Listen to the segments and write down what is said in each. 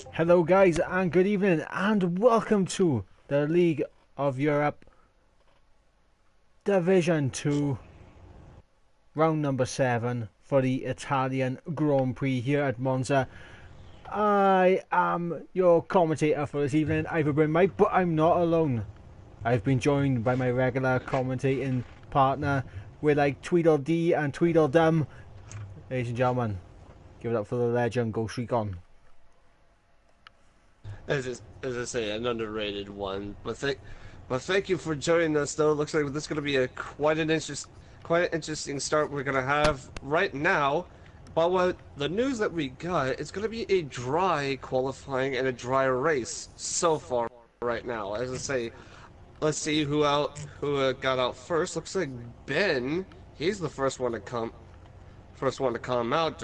Hello guys and good evening and welcome to the League of Europe Division 2 round number 7 for the Italian Grand Prix here at Monza. I am your commentator for this evening, Ivor Bryn Mike, but I'm not alone. I've been joined by my regular commentating partner with like Tweedledee and Tweedledum. Ladies and gentlemen, give it up for the legend Ghost Recon. As I say, an underrated one. But thank you for joining us. Though it looks like this is going to be a quite an interesting start we're going to have right now. But what the news that we got, it's going to be a dry qualifying and a dry race so far right now. As I say, let's see who got out first. Looks like Ben. He's the first one to come out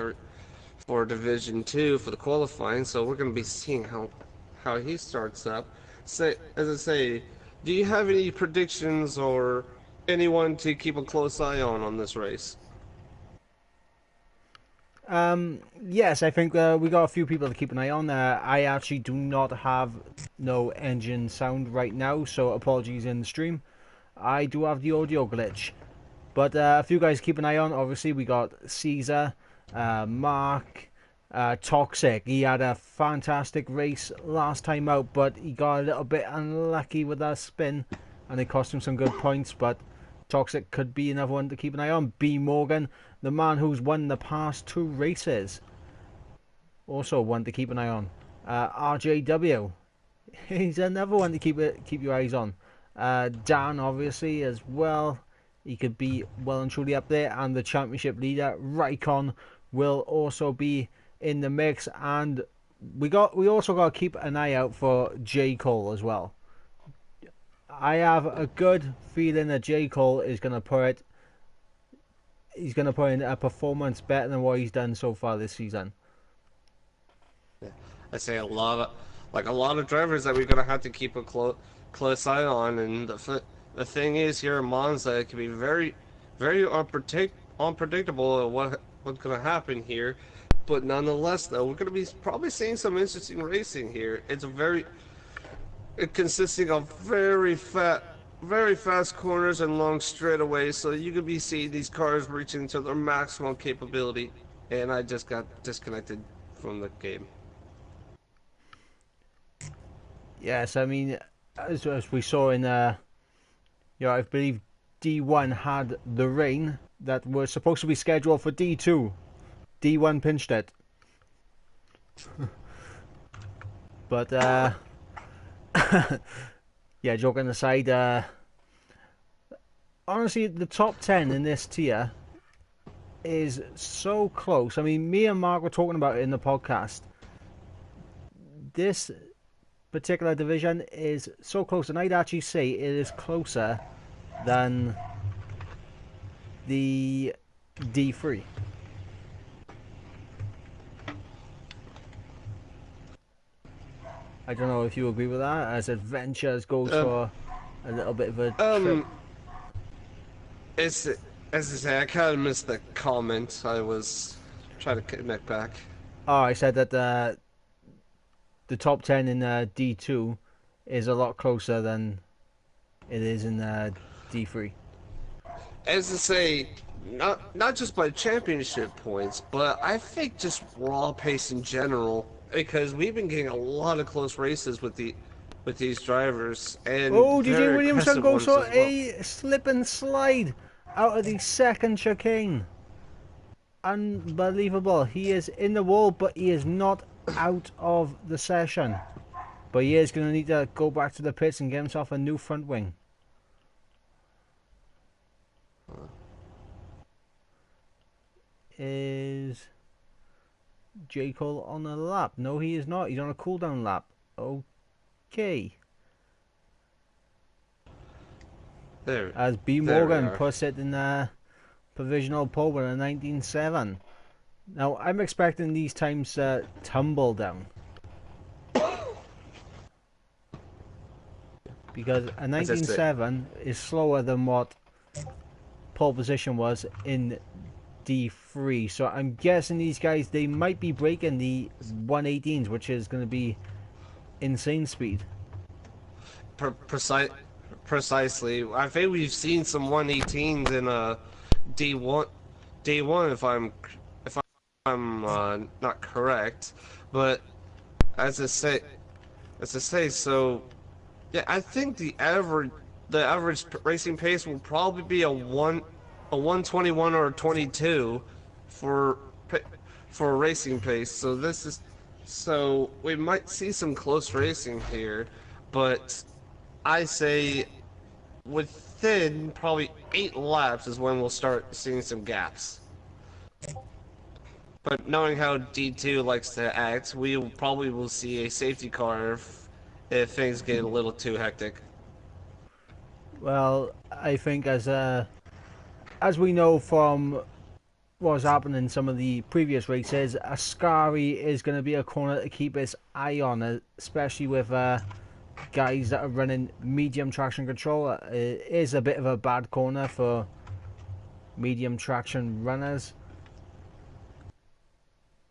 for Division 2 for the qualifying. So we're going to be seeing how he starts up. As I say, do you have any predictions or anyone to keep a close eye on this race? Yes, I think we got a few people to keep an eye on. I actually do not have no engine sound right now, so apologies in the stream. I do have the audio glitch. But a few guys to keep an eye on. Obviously, we got Caesar, Mark, Toxic. He had a fantastic race last time out, but he got a little bit unlucky with that spin, and it cost him some good points. But Toxic could be another one to keep an eye on. B Morgan, the man who's won the past 2 races, also one to keep an eye on. RJW, he's another one to keep your eyes on. Dan, obviously, as well. He could be well and truly up there, and the championship leader Raikon will also be in the mix. And we also got to keep an eye out for J. Cole as well. I have a good feeling that J. Cole is going to put in a performance better than what he's done so far this season. Yeah. I say a lot of drivers that we're gonna have to keep a close eye on, and the thing is here in Monza, it can be very unpredictable of what's gonna happen here. But nonetheless, though, we're gonna be probably seeing some interesting racing here. It consisting of very fast corners and long straightaways, so you could be seeing these cars reaching to their maximum capability. And I just got disconnected from the game. Yes, I mean, as we saw in, I believe D1 had the rain that was supposed to be scheduled for D2. D1 pinched it. But, yeah, joking aside, honestly, the top 10 in this tier is so close. I mean, me and Mark were talking about it in the podcast. This particular division is so close, and I'd actually say it is closer than the D3. I don't know if you agree with that, as Adventures goes for a little bit of a trip. As I say, I kind of missed the comment. I was trying to connect back. Oh, I said that the top 10 in D2 is a lot closer than it is in D3. As I say, not just by championship points, but I think just raw pace in general. Because we've been getting a lot of close races with these drivers, and DJ Williamson goes for a slip and slide out of the second chicane. Unbelievable. He is in the wall, but he is not out of the session. But he is going to need to go back to the pits and get himself a new front wing. Is J. Cole on a lap? No, he is not. He's on a cooldown lap. Okay. There. As B. Morgan puts it in provisional pole with a 19.7. Now, I'm expecting these times to tumble down. Because a 19.7 is slower than what pole position was in D3. So I'm guessing these guys, they might be breaking the 118s, which is going to be insane speed. Per precise, precisely. I think we've seen some 118s in D1, D1 if I'm not correct, but as I say, so yeah, I think the average racing pace will probably be a 121 or a 22 for for racing pace. So we might see some close racing here, but I say within probably 8 laps is when we'll start seeing some gaps. But knowing how D2 likes to act, we probably will see a safety car if things get a little too hectic. Well, I think as we know from what's happened in some of the previous races, Ascari is going to be a corner to keep his eye on, especially with guys that are running medium traction control. It is a bit of a bad corner for medium traction runners.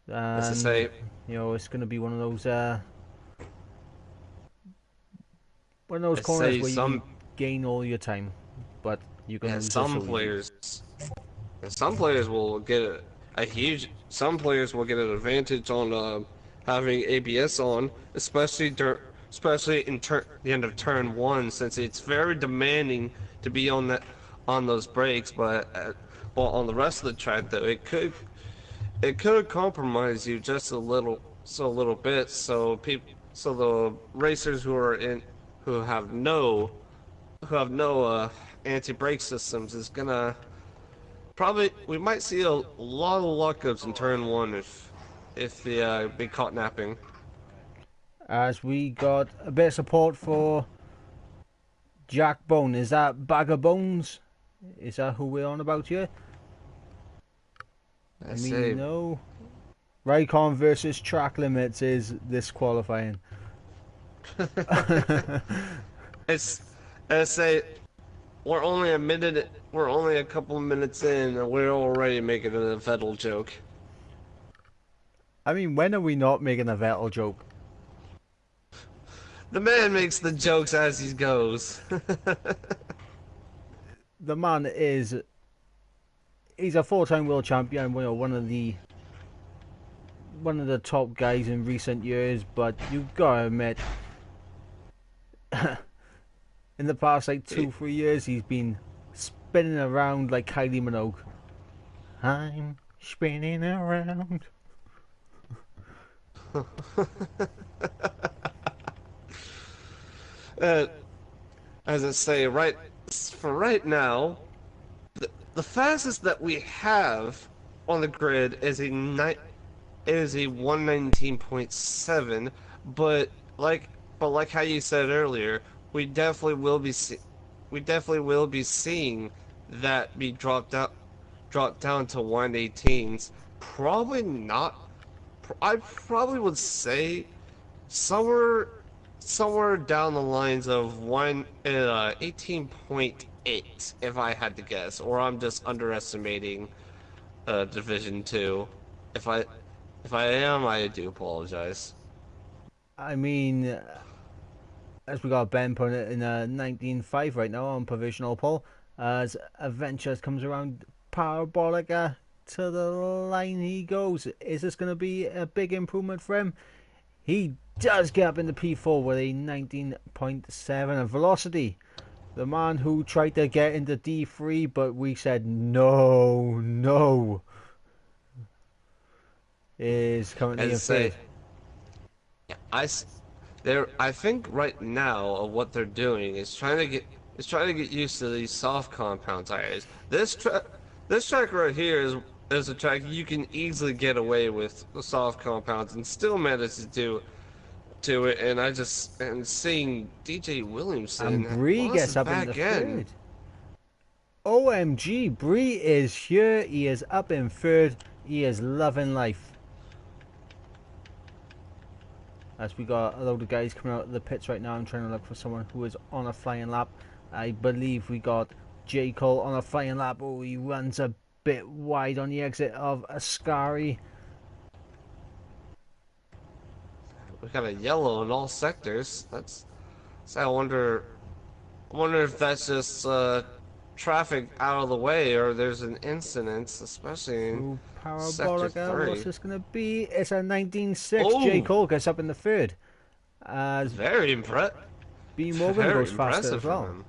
As I And, say, it's going to be one of those corners where you some can gain all your time, but you can yeah, lose it so easy. some players will get a huge. Some players will get an advantage on having ABS on, especially in the end of turn one, since it's very demanding to be on those brakes. But well, on the rest of the track, though, it could compromise you just a little bit. So the racers who have no anti-brake systems is gonna probably we might see a lot of lockups in turn one if they be caught napping. As we got a bit of support for Jack Bone. Is that Bag of Bones? Is that who we're on about here? I say No. Raycon versus Track Limits is disqualifying. it's I say we're only a couple of minutes in and we're already making it a Vettel joke. I mean, when are we not making a Vettel joke? The man makes the jokes as he goes. The man he's a four-time world champion, one of the top guys in recent years, but you gotta admit, in the past like 2-3 years, he's been spinning around like Kylie Minogue. I'm spinning around. uh, as I say, right now, the fastest that we have on the grid is a 119.7, but like how you said earlier, we definitely will be seeing that be dropped down to 118s. Probably not. I probably would say somewhere down the lines of 18.8 if I had to guess, or I'm just underestimating Division 2. If I am, I do apologize. I mean, as we got Ben putting it in 19.5 right now on provisional poll, as Adventures comes around Parabolica to the line he goes. Is this going to be a big improvement for him? He does get up in the P4 with a 19.7 of velocity. The man who tried to get into D3, but we said no, is currently in fifth. I think right now what they're doing is trying to get used to these soft compound tires. This track right here is a track you can easily get away with the soft compounds and still manage to do it. And seeing DJ Williamson And Bree gets up in the third. OMG, Bree is here. He is up in third. He is loving life. As we got a load of guys coming out of the pits right now, I'm trying to look for someone who is on a flying lap. I believe we got J. Cole on a flying lap. Oh, he runs a bit wide on the exit of Ascari. We got a yellow in all sectors. That's. So I wonder if that's just traffic out of the way, or there's an incident, especially in Through sector Parabolica, what's 3. this going to be? It's a 19.6. J. Oh, Cole gets up in the third. As very impre B. Morgan very goes faster impressive as for well. him.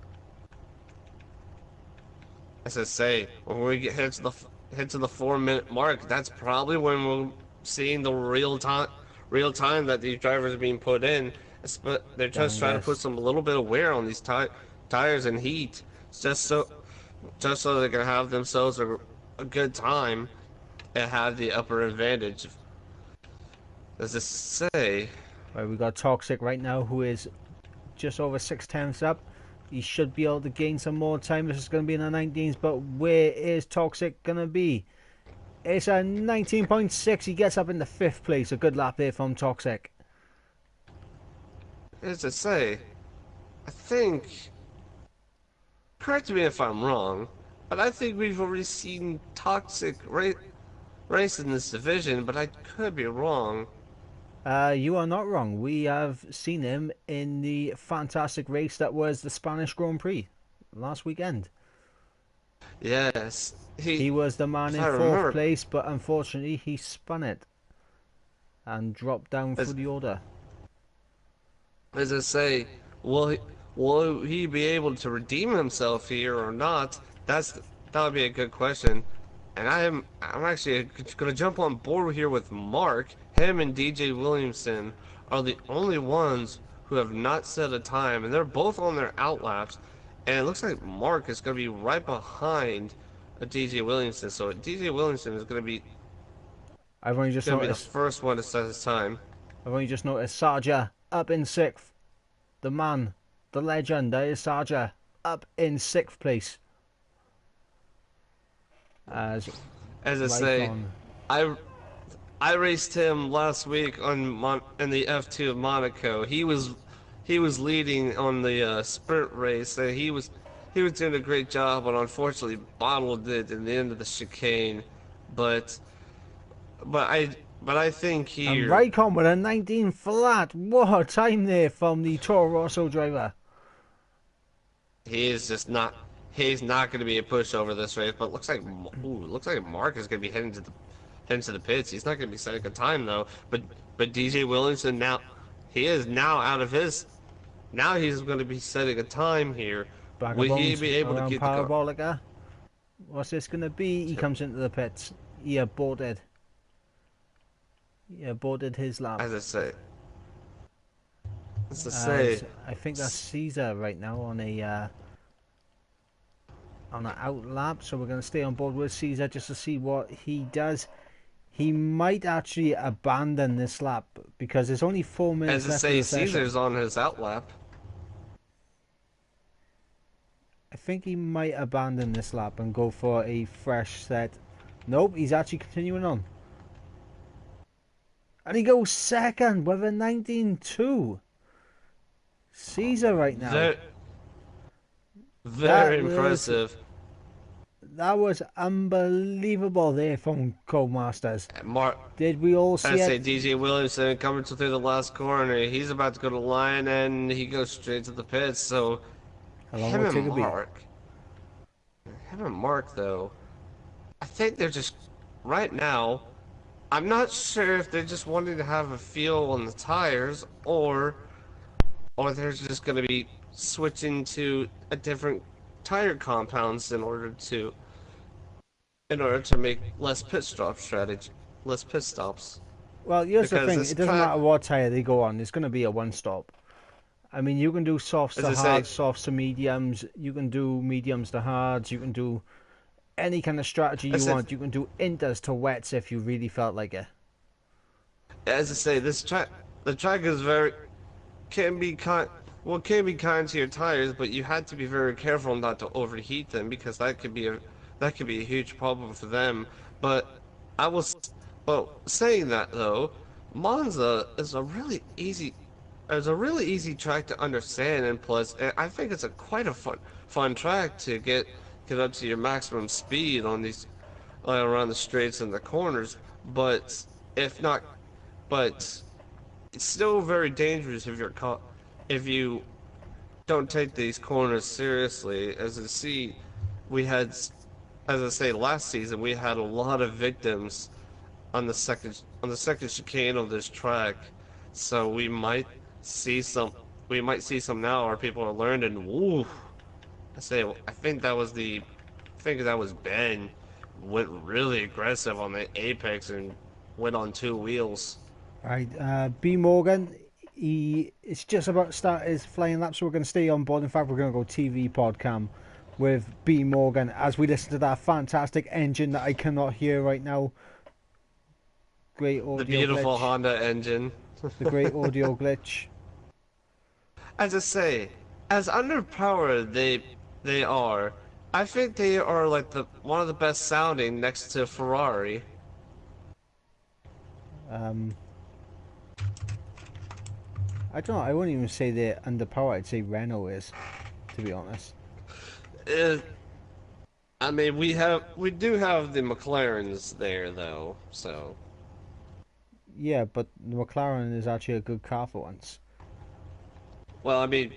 As I say, when we get hit to the 4 minute mark, that's probably when we're seeing the real time that these drivers are being put in. They're just trying to put Youngest. some a little bit of wear on these tires and heat, just so they can have themselves a good time and have the upper advantage. As I say, Right, we got Toxic right now, who is just over 6 tenths up. He should be able to gain some more time. This is going to be in the 19s, but where is Toxic going to be? It's a 19.6. He gets up in the 5th place. A good lap there from Toxic. as I say, I think. Correct me if I'm wrong, but I think we've already seen Toxic race in this division, but I could be wrong. You are not wrong. We have seen him in the fantastic race that was the Spanish Grand Prix last weekend. Yes, He was the man in if I 4th remember, place, but unfortunately he spun it and dropped down through as, the order. as I say, will he be able to redeem himself here or not? That would be a good question. And I'm actually gonna jump on board here with Mark. Him and DJ Williamson are the only ones who have not set a time, and they're both on their outlaps. And it looks like Mark is gonna be right behind DJ Williamson. So DJ Williamson is I've only just gonna be the noticed. first one to set his time. I've only just noticed Sarja up in 6th. The man, the legend, that is Sarja, up in 6th place. As As I right say, on. I I raced him last week in the F2 of Monaco. He was leading on the sprint race, and he was doing a great job, but unfortunately bottled it in the end of the chicane. But but I but I think And here Raikon with a 19 flat. What a time there from the Toro Rosso driver. he is just not he's not going to be a pushover this race. But looks like Mark is going to be heading to the pits. He's not going to be setting a time though. But DJ Williamson now he is now out of his. Now he's going to be setting a time here. Bag of Will he bones be able to around keep the car? Parabolica. What's this going to be? He comes into the pits. He aborted. He aborted his lap. As I say. As I As say. I think that's Caesar right now on an out lap. So we're going to stay on board with Caesar just to see what he does. He might actually abandon this lap because there's only 4 minutes As I left say, in the session. Caesar's on his outlap. I think he might abandon this lap and go for a fresh set. Nope, he's actually continuing on. And he goes second with a 19.2. Caesar right now. Very That was- impressive. That was unbelievable there from Codemasters. Mark, Did we all see I say it? DJ Williamson coming through the last corner. He's about to go to the line and he goes straight to the pits. So Along him with and Tiggerby. Mark though, I think they're just right now. I'm not sure if they're just wanting to have a feel on the tires or they're just going to be switching to a different tire compounds in order to make less pit stops. Well, here's the Because thing. this It doesn't track- matter what tyre they go on. It's going to be a one-stop. I mean, you can do softs As to I say- hards, softs to mediums. You can do mediums to hards. You can do any kind of strategy you As if- want. You can do inters to wets if you really felt like it. As I say, the track is can be kind to your tires, but you had to be very careful not to overheat them because that could be a huge problem for them. But saying that though, Monza is a really easy track to understand, and plus I think it's quite a fun track to get up to your maximum speed on around the straights and the corners. But if not, but it's still very dangerous if you're caught if you don't take these corners seriously. As you see, we had, as I say, last season we had a lot of victims on the second chicane of this track, so see some we might see some now where people are learning. Ooh, I think that was Ben went really aggressive on the apex and went on two wheels. Right, B Morgan, he is just about to start his flying lap, so we're going to stay on board. In fact, we're going to go TV pod cam with B Morgan as we listen to that fantastic engine that I cannot hear right now. Great audio. The beautiful glitch. Honda engine. The great audio glitch. As I say, as underpowered they are, I think they are like one of the best sounding next to Ferrari. I don't know. I wouldn't even say they're underpowered. I'd say Renault is, to be honest. I mean, we do have the McLarens there though, so. Yeah, but the McLaren is actually a good car for once. Well, I mean,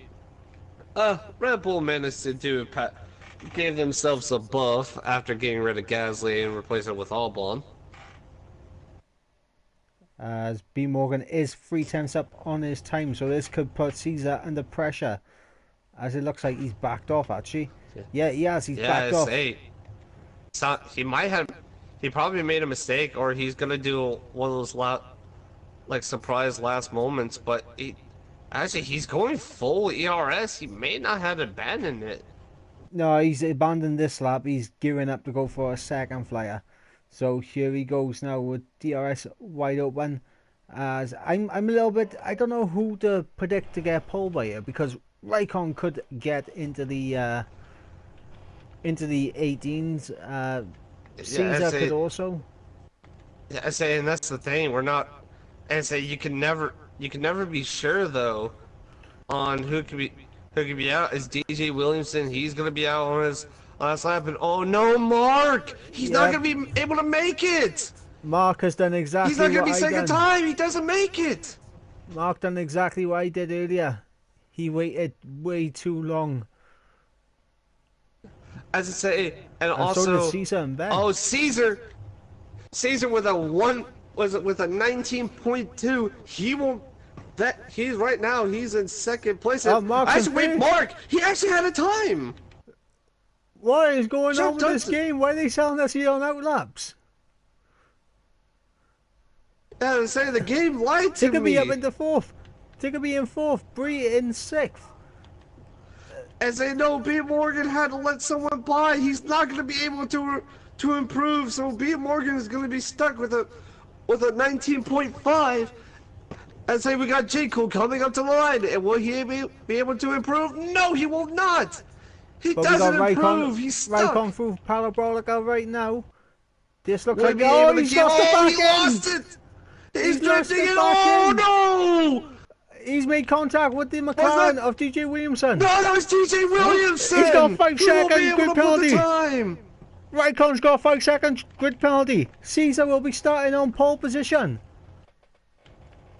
Red Bull managed to gave themselves a buff after getting rid of Gasly and replacing it with Albon. As B Morgan is 3/10 up on his time, so this could put Caesar under pressure. As it looks like he's backed off, actually. Yeah, he has. He's backed off. He probably made a mistake, or he's gonna do one of those surprise last moments. But he's going full ERS. He may not have abandoned it. No, he's abandoned this lap. He's gearing up to go for a second flyer. So here he goes now with DRS wide open. As I'm a little bit, I don't know who to predict to get pole by here, because Raikkonen could get into the 18s. Caesar could also. Yeah, I say, and that's the thing. We're not. I say you can never be sure though on who could be out. Is DJ Williamson? He's gonna be out on his last lap, and oh no, Mark! He's not gonna be able to make it. Mark has done exactly. He's not gonna be second time. He doesn't make it. Mark done exactly what I did earlier. He waited way too long. As I say, and also so did Caesar and Ben. Oh, Caesar with a 19.2. He won't. He's right now. He's in second place. Wait, Mark. He actually had a time. What is going on with this game? Why are they selling us here on outlaps? I was saying the game lied to me. Tickerby up into fourth. Tickerby in fourth. Bree in sixth. As they know, B Morgan had to let someone by. He's not going to be able to improve. So B Morgan is going to be stuck with a 19.5. And say we got J. Cole coming up to the line. And will he be able to improve? No, he will not. He doesn't improve. He's stuck. Raikkonen through Parabolica right now. This looks like he's lost the back end. He lost it. He's drifting it. Oh no! He's made contact with the McLaren of DJ Williamson. No, that was DJ Williamson. He's got 5 seconds grid penalty. Raikkonen's got 5 seconds grid penalty. Caesar will be starting on pole position.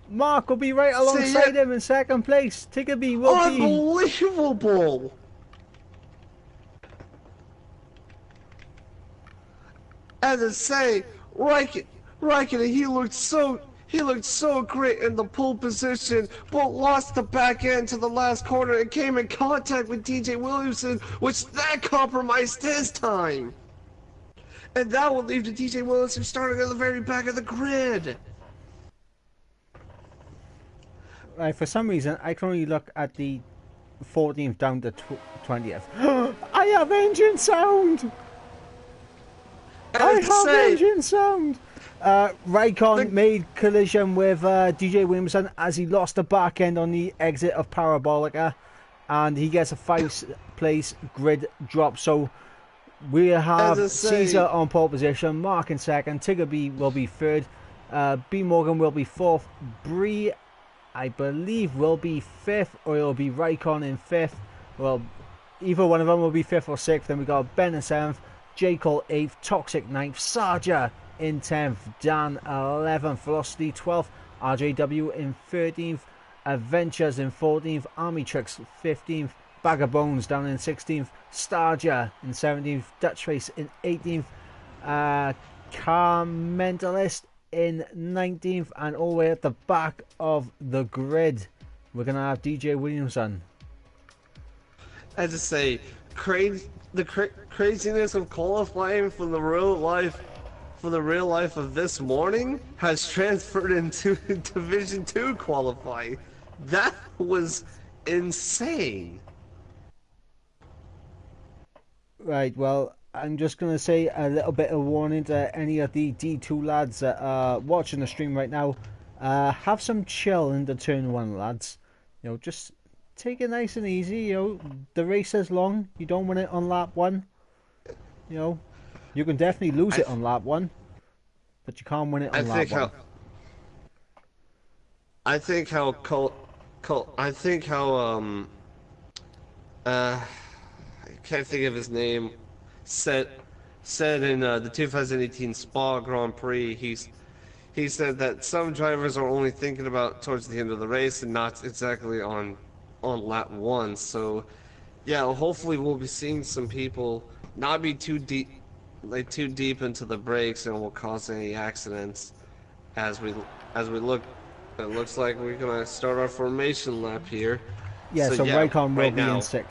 Mark will be right alongside him in second place. Tickerby will be... Unbelievable! As I say, Raikkonen, he looked so great in the pole position, but lost the back end to the last corner and came in contact with DJ Williamson, which that compromised his time. And that will leave to DJ Williamson starting at the very back of the grid. Right, for some reason, I can only look at the 14th down to 20th. I have engine sound! Engine sound! Raikkonen made collision with DJ Williamson as he lost the back end on the exit of Parabolica, and he gets a 5th place grid drop. So we have Caesar on pole position, Mark in second, Tickerby will be third, B Morgan will be fourth, Bree I believe will be 5th, or it'll be Raikkonen in 5th. Well, either one of them will be 5th or 6th. Then we got Ben in 7th, J. Cole 8th, Toxic 9th, Sarja in 10th, Dan 11th, Velocity 12th, RJW in 13th, Adventures in 14th, Army Tricks 15th, Bag of Bones down in 16th, Starja in 17th, Dutchface in 18th, Car Mentalist in 19th, and all the way at the back of the grid, we're going to have DJ Williamson. As I say, the craziness of qualifying for the real life of this morning has transferred into Division 2 qualifying. That was insane. Right, well, I'm just going to say a little bit of warning to any of the D2 lads that are watching the stream right now. Have some chill in the turn 1, lads. You know, just take it nice and easy. You know, the race is long. You don't win it on lap 1. You know, you can definitely lose it on lap 1, but you can't win it on lap 1. I can't think of his name, said in the 2018 Spa Grand Prix, he said that some drivers are only thinking about towards the end of the race and not exactly on lap 1. So yeah, hopefully we'll be seeing some people not be too deep into the brakes and will cause any accidents as we look. It looks like we're gonna start our formation lap here. Yeah, so Raikkonen will be in 6th.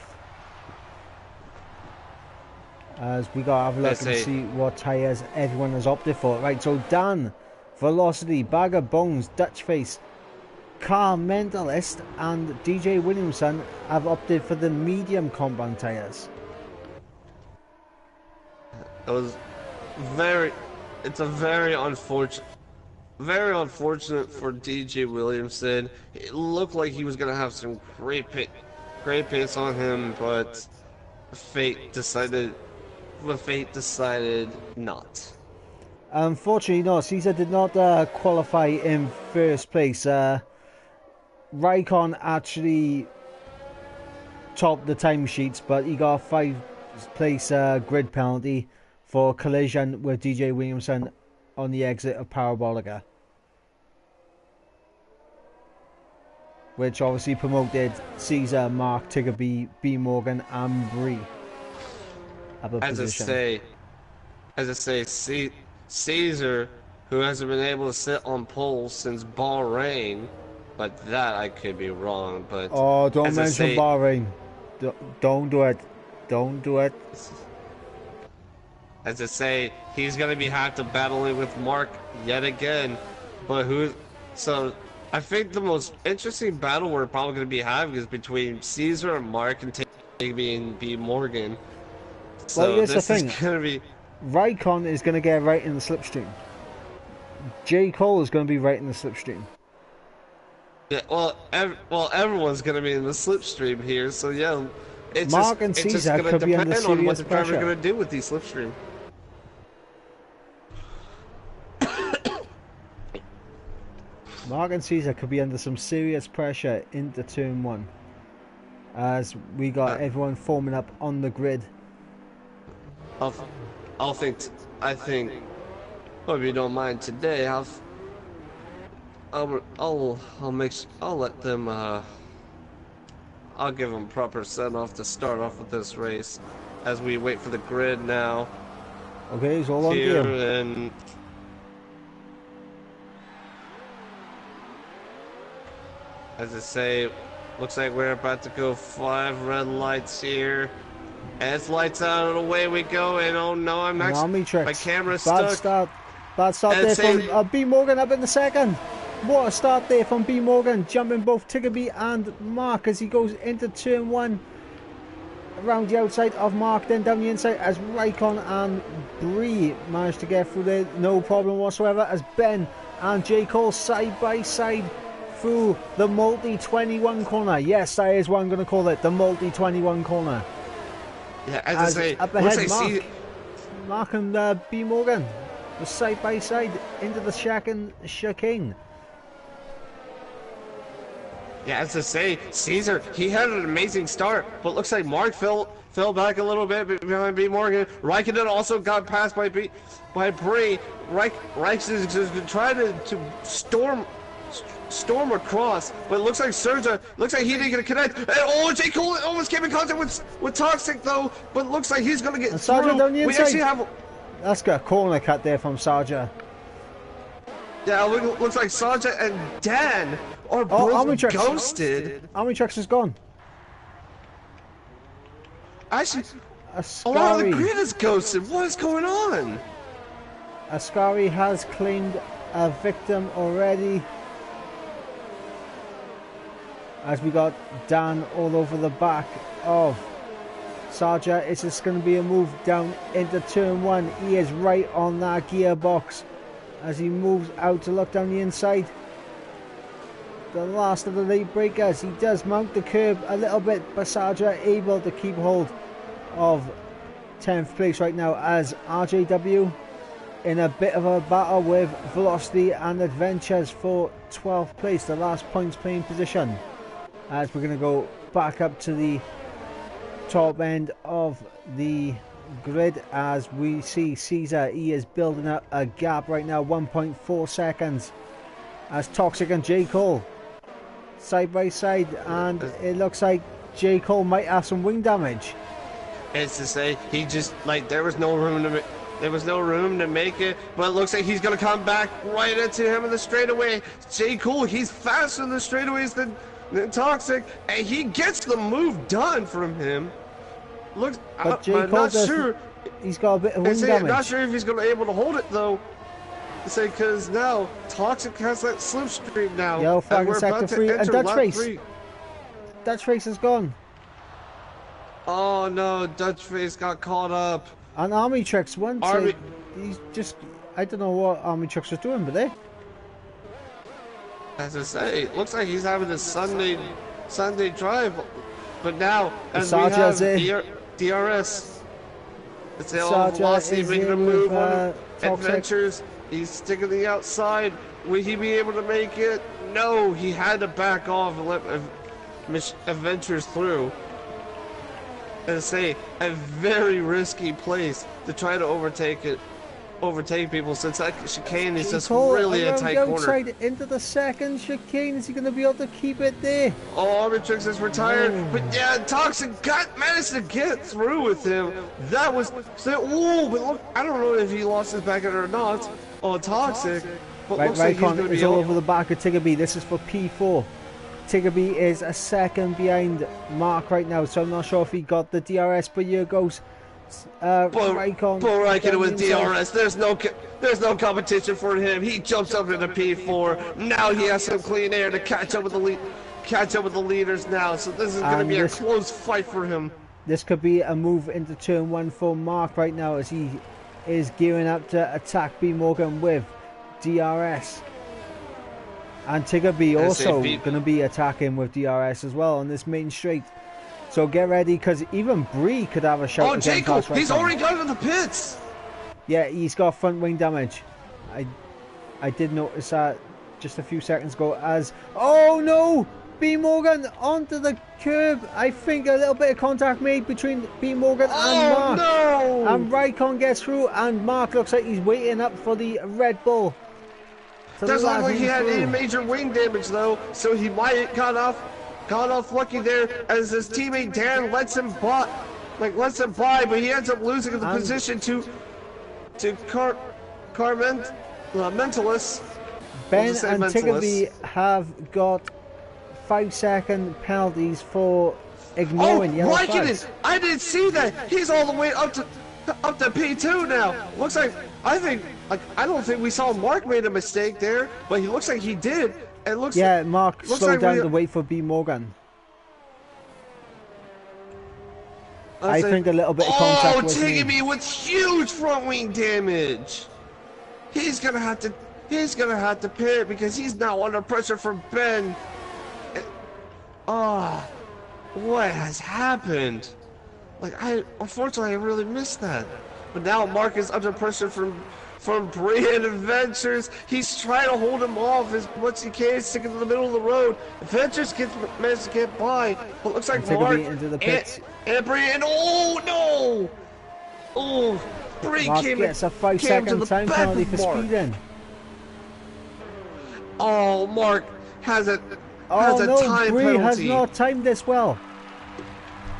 As we gotta have a look and see what tyres everyone has opted for. Right, so Dan, Velocity, Bag of Bones, Dutchface, Car Mentalist, and DJ Williamson have opted for the medium compound tyres. It's a very unfortunate for DJ Williamson. It looked like he was gonna have some great pace on him, but fate decided not. Unfortunately, no. Caesar did not qualify in first place. Raikkonen actually topped the timesheets, but he got a 5th place grid penalty for collision with DJ Williamson on the exit of Parabolica, which obviously promoted Caesar, Mark, Tigger B. Morgan, and Bree. As I say, Caesar, who hasn't been able to sit on pole since Bahrain, but that I could be wrong. But don't mention Bahrain. Don't do it. Don't do it. As I say, he's gonna be have to battling with Mark yet again. But so I think the most interesting battle we're probably gonna be having is between Caesar and Mark and Tigby and B. Morgan. So well, here's this the thing. is gonna be. Raikkonen is going to get right in the slipstream. J. Cole is going to be right in the slipstream. Yeah, well, everyone's going to be in the slipstream here, so yeah. Mark and Caesar could be under serious pressure. On what the driver's going to do with these slipstream. Mark and Caesar could be under some serious pressure into turn 1, as we got everyone forming up on the grid. I think, hope you don't mind today, I'll let them, I'll give them proper send off to start off with this race as we wait for the grid now. Okay, so all on here game. And as I say, looks like we're about to go 5 red lights here. And it's lights out, and away we go, and oh no, I'm actually, my camera's stuck. Bad start there from B. Morgan up in the 2nd. What a start there from B. Morgan, jumping both Tiggerby and Mark as he goes into turn 1. Around the outside of Mark, then down the inside as Raikkonen and Bree managed to get through there, no problem whatsoever, as Ben and J. Cole side by side through the multi-21 corner. Yes, that is what I'm going to call it, the multi-21 corner. Yeah, as I say, up ahead, Mark and B. Morgan was side by side into the chicane. Yeah, as I say, Caesar, he had an amazing start, but looks like Mark fell fell back a little bit behind B. Morgan. Raikkonen also got passed by Brie. Reich is trying to storm across, but it looks like Serja, looks like he didn't get a connect. And J. Cole almost came in contact with Toxic though, but it looks like he's gonna get through. Down the we inside. actually have. That's got a corner cut there from Sarja. Yeah, looks like Sarja and Dan are both ghosted. Omnitrix is gone. Actually, a lot of the grid is ghosted. What is going on? Ascari has claimed a victim already. As we got Dan all over the back of Sarja. It's just going to be a move down into turn 1. He is right on that gearbox as he moves out to look down the inside. The last of the late breakers. He does mount the curb a little bit, but Sarja able to keep hold of 10th place right now as RJW in a bit of a battle with Velocity and Adventures for 12th place, the last points playing position. As we're going to go back up to the top end of the grid as we see Caesar. He is building up a gap right now, 1.4 seconds, as Toxic and J. Cole side by side, and it looks like J. Cole might have some wing damage. It's to say he just there was no room to make it, but it looks like he's gonna come back right into him in the straightaway. J. Cole, he's faster in the straightaways than Toxic, and he gets the move done from him. Looks, but J. Cole not sure. He's got a bit of wing damage. I'm not sure if he's gonna be able to hold it though. Say because now Toxic has that slipstream now. Yellow flag in sector 3 and Dutch Race. Dutch Race is gone. Oh no, Dutch Race got caught up. And Omnitrix once he's just, I don't know what Omnitrix was doing, but they. As I say, it looks like he's having a Sunday drive, but now as we have DRS, it's all Velocity making a move on Adventures. He's sticking the outside. Will he be able to make it? No, he had to back off and let Adventures through. And to say a very risky place to try to overtake people, since that chicane is just really a tight corner. Outside into the second chicane. Is he going to be able to keep it there? Oh, Omnitrix is retired, but yeah, Toxic managed to get through with him. That was but look, I don't know if he lost his back end or not. Oh, Toxic, but right, looks like he's going to be all over the back of Tiggerby. This is for P4. Tiggerby is a second behind Mark right now, so I'm not sure if he got the DRS, but here goes Raikkonen with DRS. There's no competition for him. He jumps up into P4. Now he has some clean air to catch up with the leaders now. So this is going to be a close fight for him. This could be a move into turn 1 for Mark right now as he is gearing up to attack B. Morgan with DRS. And Tiggerby also going to be attacking with DRS as well on this main straight. So get ready, because even Bree could have a shot. Oh, Jacob, he's already gone to the pits. Yeah, he's got front wing damage. I did notice that just a few seconds ago as... Oh no! B. Morgan onto the curb. I think a little bit of contact made between B. Morgan and Mark. No! And Raikkonen gets through, and Mark looks like he's waiting up for the Red Bull. Doesn't look like he had any major wing damage though, so he might have got off lucky there as his teammate Dan lets him by, but he ends up losing the position to Mentalist. Ben and Tiggerby have got 5-second penalties for ignoring yellow flags. I didn't see that. He's all the way up to P2 now. Looks like I don't think we saw Mark made a mistake there, but he looks like he did. It looks Mark slowed down to wait for B. Morgan. I think a little bit of contact was Tiggerby with huge front wing damage. He's gonna have to pit because he's now under pressure from Ben. What has happened? Unfortunately I really missed that. But now Mark is under pressure from from Brie and Adventures. He's trying to hold him off as much as he can, sticking to the middle of the road. Adventures managed to get by, but looks like Mark into the pits. And Brie, and oh no! Oh, Brie gets a 5-second time penalty for speeding. Oh, Mark has a time Brie penalty. has not timed this well.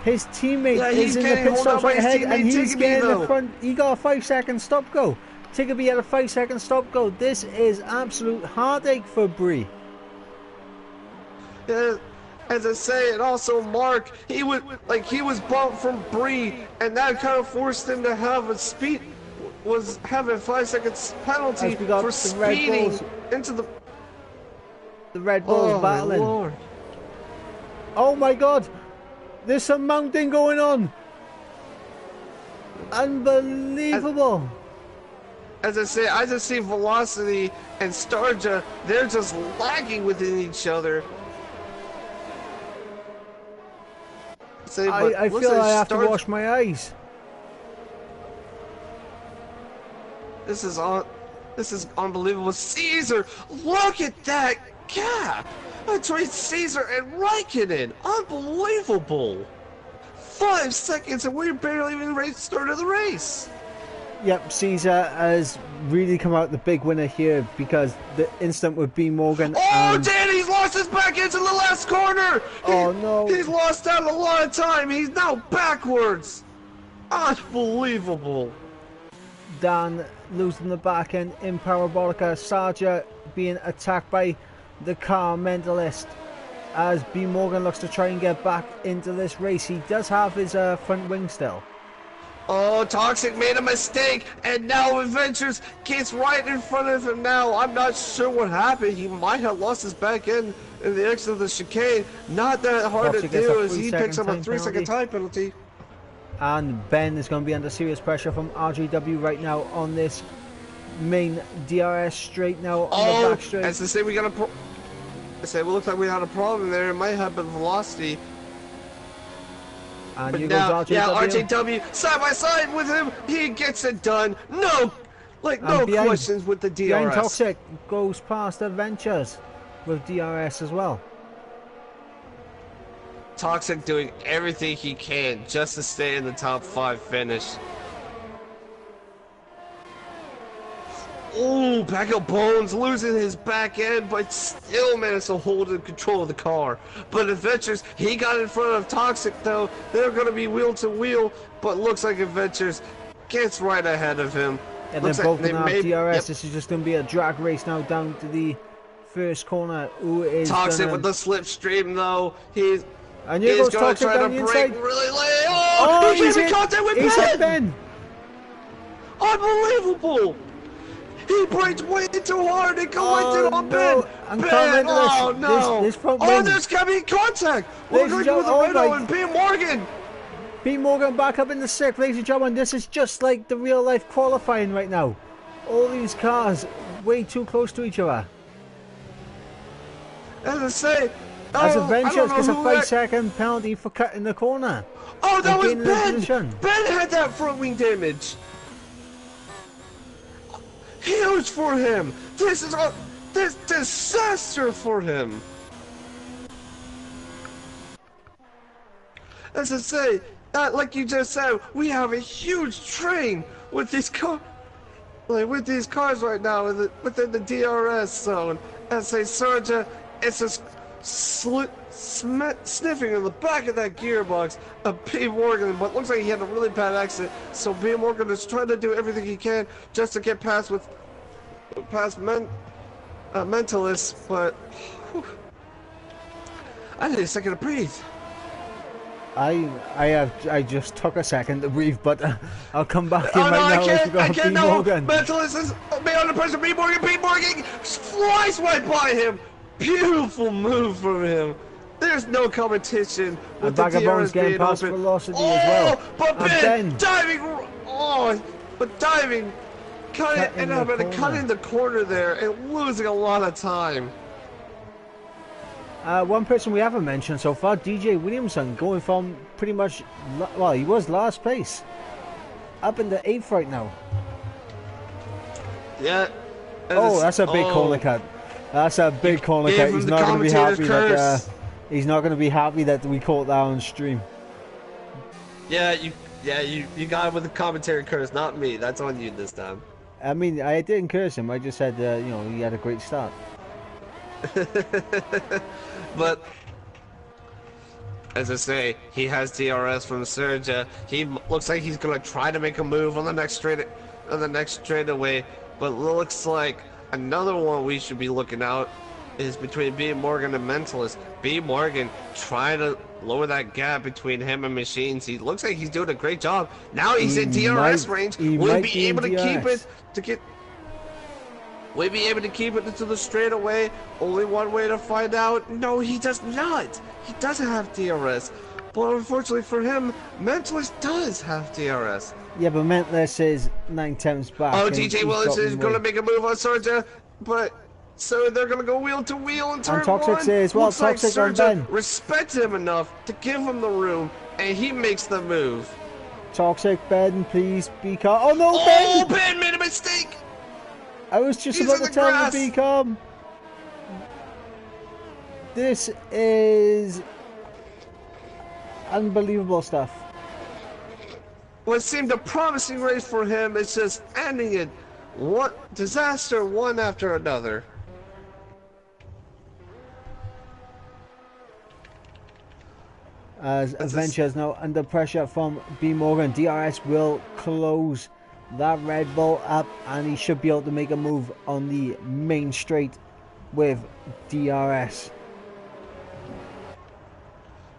His teammate is in the pit stops right ahead, and he's getting the front. He got a 5-second stop go. Tiggerby had a 5-second stop go. This is absolute heartache for Brie. Yeah, as I say, and also Mark, he was bumped from Brie, and that kind of forced him to have a having a 5-second penalty for speeding into the. The Red Bulls battling. Lord. Oh my God! There's some mounting going on. Unbelievable. As I say, I just see Velocity and Starja. They're just lagging within each other. I feel I have to wash my eyes. This is unbelievable. Caesar, look at that gap between Caesar and Raikkonen. Unbelievable. 5 seconds and we're barely even started the race. Yep, Caesar has really come out the big winner here because the instant with B. Morgan. Oh, Danny's lost his back into the last corner. No. He's lost out a lot of time. He's now backwards. Unbelievable. Dan losing the back end in Parabolica. Sarja being attacked by the car mentalist as B. Morgan looks to try and get back into this race. He does have his front wing still. Oh, Toxic made a mistake, and now Adventures gets right in front of him now. I'm not sure what happened. He might have lost his back end in the exit of the chicane. Not that hard to do as he picks up a 3-second time penalty. And Ben is going to be under serious pressure from RJW right now on this main DRS straight now on the back straight. As I say, we look like we had a problem there. It might have been Velocity. And but here now, goes RJW. RJW side by side with him. He gets it done. No questions with the DRS. Behind Toxic goes past Adventures with DRS as well. Toxic doing everything he can just to stay in the top 5 finish. Oh, back up Bones losing his back end, but still managed to hold and control of the car. But Adventures, he got in front of Toxic though. They're going to be wheel to wheel, but looks like Adventures gets right ahead of him. And they're both going to have DRS. Yep. This is just going to be a drag race now down to the first corner. Who is Toxic with the slipstream though. And here goes Toxic down the inside. Really late. Oh, he's in contact with Ben. Unbelievable. He braked way too hard and collected on Ben. Ben, oh no. This front wing. There's coming contact. We're going with the Renault and B. Morgan. B. Morgan back up in the 6th, ladies and gentlemen. This is just like the real life qualifying right now. All these cars way too close to each other. As I say, as Adventures gets a 5-second penalty for cutting the corner. Oh, that was Ben. Ben had that front wing damage. Huge for him. This is this disaster for him. As I say, like you just said, we have a huge train with these cars right now within the DRS zone. As I say, Sarja, it's just sniffing in the back of that gearbox of B. Morgan, but looks like he had a really bad accident. So B. Morgan is trying to do everything he can just to get past Mentalist, but whew, I need a second to breathe. I just took a second to breathe, but I'll come back in right now. I can't. No, Mentalist is under pressure. B. Morgan flies right by him. Beautiful move from him. There's no competition with the DRS being past open. Velocity as well. But Ben diving. Cutting the corner there and losing a lot of time. One person we haven't mentioned so far, DJ Williamson, going from pretty much, well, he was last place, up in the 8th right now. Yeah. Oh, that's a big corner cut. That's a big corner cut. He's not going to be happy that he's not going to be happy that we caught that on stream. Yeah, you got him with the commentary curse, not me. That's on you this time. I mean, I didn't curse him. I just said, you know, he had a great start. But as I say, he has DRS from Sergio. He looks like he's gonna try to make a move on the next straightaway. But looks like another one we should be looking out is between B Morgan and Mentalist. B Morgan trying to lower that gap between him and Machines. He looks like he's doing a great job. Now he's in DRS range. Will he be able to keep it to get? Will he be able to keep it to the straightaway? Only one way to find out. No, he does not. He doesn't have DRS. But unfortunately for him, Mentalist does have DRS. Yeah, but Mentalist is 9 times back. Oh, DJ Willis is going to make a move on Sergio, but so they're going to go wheel to wheel in turn and Toxic one. says, well, Looks Toxic like on Ben. respects him enough to give him the room, and he makes the move. Toxic, Ben, please be calm. Oh no, Ben! Ben! Ben made a mistake! I was just about to tell him to be calm. This is unbelievable stuff. What seemed a promising race for him is just ending it. What disaster one after another. As Adventure is now under pressure from B Morgan, DRS will close that Red Bull up, and he should be able to make a move on the main straight with DRS.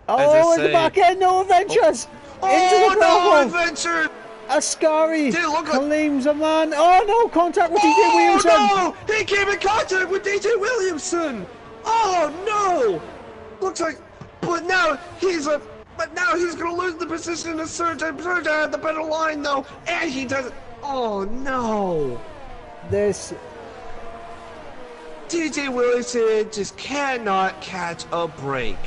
Oh, in the back end, no Adventures! Into the no Adventure! Ascari claims a man. Oh no, contact with DJ Williamson! Oh no! He came in contact with DJ Williamson! Oh no! Looks like, but now he's gonna lose the position to Sergio. Sergio had the better line though, and he doesn't. Oh no! This DJ Williamson just cannot catch a break.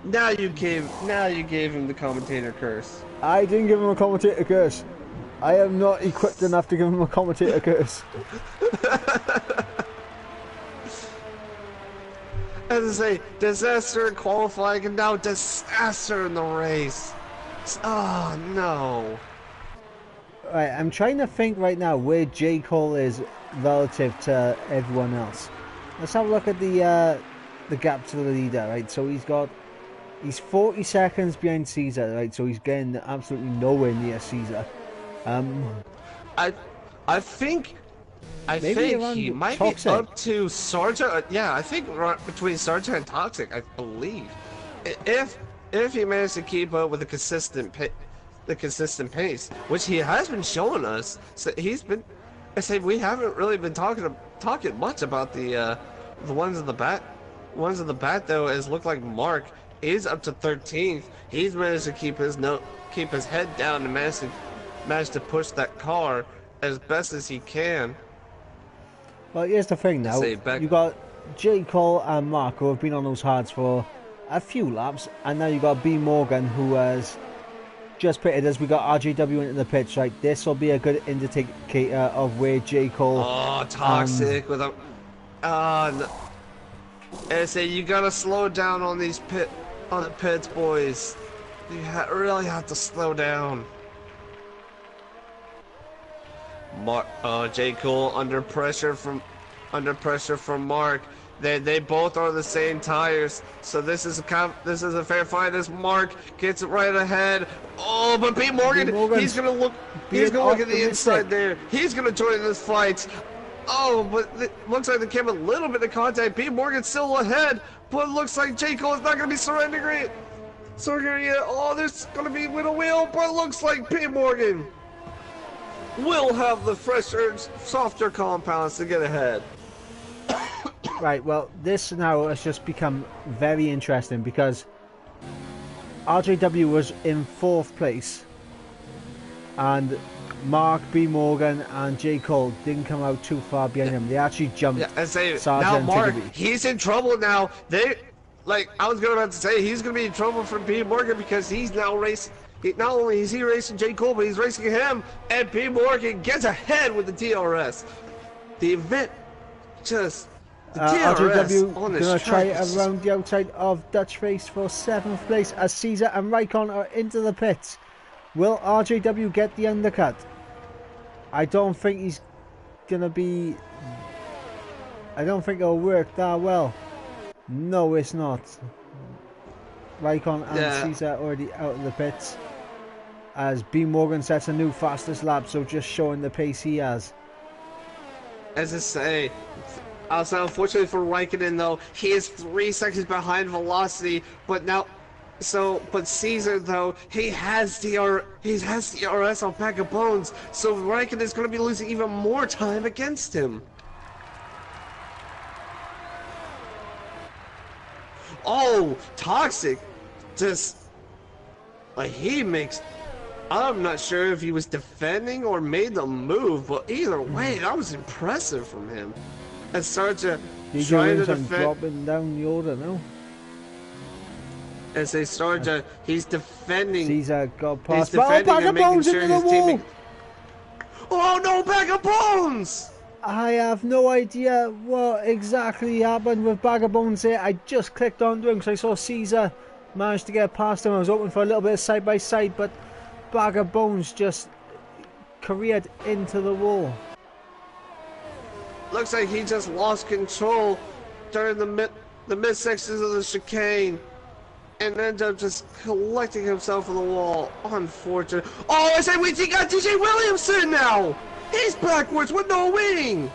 Now you gave him the commentator curse. I didn't give him a commentator curse. I am not equipped enough to give him a commentator curse. As I say, disaster in qualifying and now disaster in the race. Oh no. Right, I'm trying to think right now where J. Cole is relative to everyone else. Let's have a look at the gap to the leader, right? So he's 40 seconds behind Caesar, right? So he's getting absolutely nowhere near Caesar. I think he might Toxic. be up to Sarja. Yeah, I think right between Sarja and Toxic, I believe. If he managed to keep up with the consistent pace, which he has been showing us. So he's been. I say we haven't really been talking much about the ones in the back. Ones in the back though, as look like Mark is up to 13th. He's managed to keep his head down and managed to push that car as best as he can. Well, here's the thing now. You got J. Cole and Mark who have been on those hards for a few laps, and now you got B. Morgan who has just pitted as we got RJW into the pitch. Right, this will be a good indicator of where J. Cole. Oh, Toxic with a. No. I say you gotta slow down on these pits, boys. You really have to slow down. J. Cole under pressure from Mark. They both are the same tires, so this is a fair fight as Mark gets it right ahead. Oh, but B. Morgan, he's gonna look at the inside there. He's gonna join this fight. Oh, but it looks like they came a little bit of contact. B. Morgan's still ahead, but it looks like J. Cole is not gonna be surrendering it. Oh, there's gonna be little wheel, but it looks like B. Morgan will have the fresher, softer compounds to get ahead. Right, well, this now has just become very interesting because RJW was in 4th place and Mark, B. Morgan and J. Cole didn't come out too far behind him. They actually jumped. Yeah, and say, Sargent now Mark, he's in trouble now. I was about to say, he's going to be in trouble for B. Morgan because he's now Not only is he racing J. Cole, but he's racing him, and B. Morgan gets ahead with the DRS. The event just... The DRS RJW on going this to try track is around the outside of Dutch Race for 7th place as Caesar and Raikkonen are into the pits. Will RJW get the undercut? I don't think he's going to be... I don't think it'll work that well. No, it's not. Raikkonen and Caesar already out of the pits as B. Morgan sets a new fastest lap, so just showing the pace he has. As I say, also unfortunately for Raikkonen though, he is 3 seconds behind Velocity, but Caesar though, he has DRS on Bag of Bones, so Raikkonen is going to be losing even more time against him. Oh, Toxic, just like he makes. I'm not sure if he was defending or made the move, but either way, that was impressive from him. And Sarja trying to defend. Dropping down the order now. As they Sarja, he's defending. Caesar got past. He's defending and making sure his team. Oh no, Bag of Bones! I have no idea what exactly happened with Bag of Bones here. I just clicked onto him because I saw Caesar managed to get past him. I was hoping for a little bit of side by side, but Bag of Bones just careered into the wall. Looks like he just lost control during the mid sections of the chicane and ended up just collecting himself on the wall. Unfortunate. Oh, I said we got DJ Williamson now! He's backwards with no wing!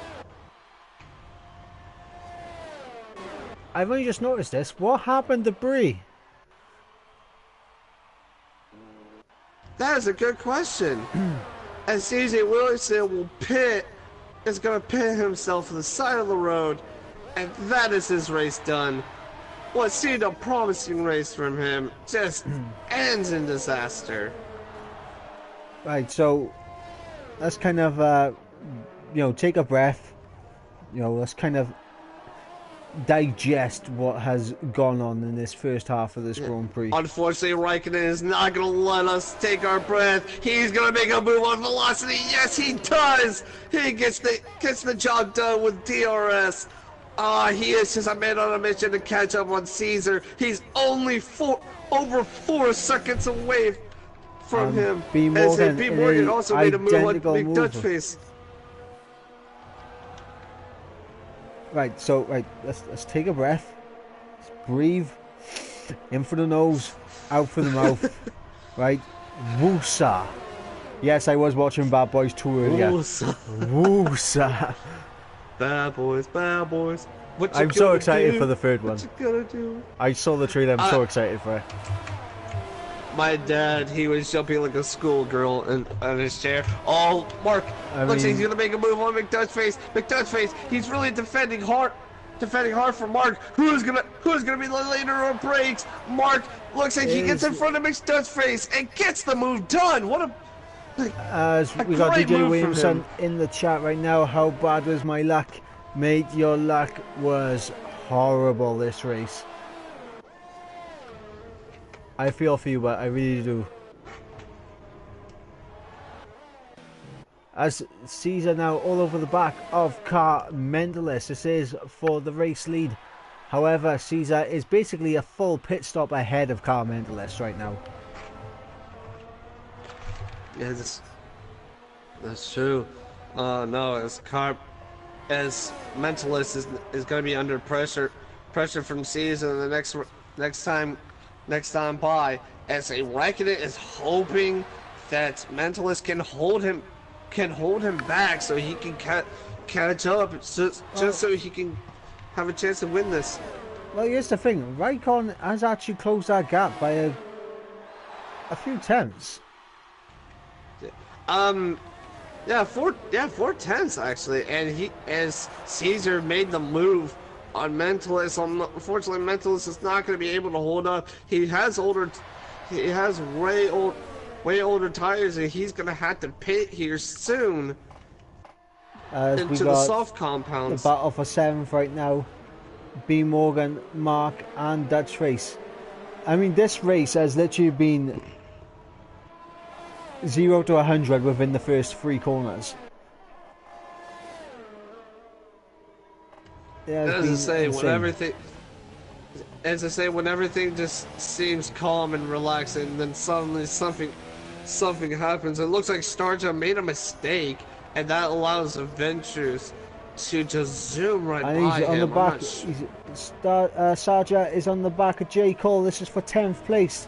I've only just noticed this. What happened to Brie? That is a good question. As CJ Williamson is going to pit himself to the side of the road, and that is his race done. What seemed a promising race from him just ends in disaster. Right, so let's kind of, take a breath. Let's kind of digest what has gone on in this first half of this Grand Prix. Unfortunately, Raikkonen is not going to let us take our breath. He's going to make a move on Velocity. Yes, he does. He gets the job done with DRS. He is just a man on a mission to catch up on Caesar. He's only over 4 seconds away from him. B. Morgan also made a move on Big Dutch Face. Right, so let's take a breath. Let's breathe. In for the nose, out for the mouth. Right, Woosa. Yes, I was watching Bad Boys 2 earlier. Woosa. Bad Boys, Bad Boys. I'm so excited for the third one. What you gonna do? I saw the trailer. I'm so excited for it. My dad, he was jumping like a schoolgirl in his chair. Oh, Mark, looks like he's gonna make a move on McDutchface. McDutchface, he's really defending hard for Mark. Who's gonna be the leader of brakes? Mark looks like he gets in front of McDutchface and gets the move done. What a As we got DJ Williamson in the chat right now. How bad was my luck? Mate, your luck was horrible this race. I feel for you, but I really do. As Caesar now all over the back of Car Mendelis. This is for the race lead. However, Caesar is basically a full pit stop ahead of Car Mendelis right now. Yeah, that's true. No, as Mentalist is going to be under pressure from Caesar the next time by, as a Raikkonen is hoping that Mentalist can hold him back so he can catch up, just so he can have a chance to win this. Well, here's the thing: Raikkonen has actually closed that gap by a few tenths. Yeah, four tenths actually, and as Caesar made the move on Mentalist. Unfortunately, Mentalist is not going to be able to hold up. He has way older tires, and he's going to have to pit here soon into the soft compounds. The battle for 7th right now. B. Morgan, Mark, and Dutch Race. I mean, this race has literally been 0 to 100 within the first 3 corners. Yeah, As I say, when everything just seems calm and relaxing, then suddenly something happens. It looks like Starja made a mistake, and that allows Adventures to just zoom right and by he's on him. the back. Sarja is on the back of J. Cole. This is for 10th place.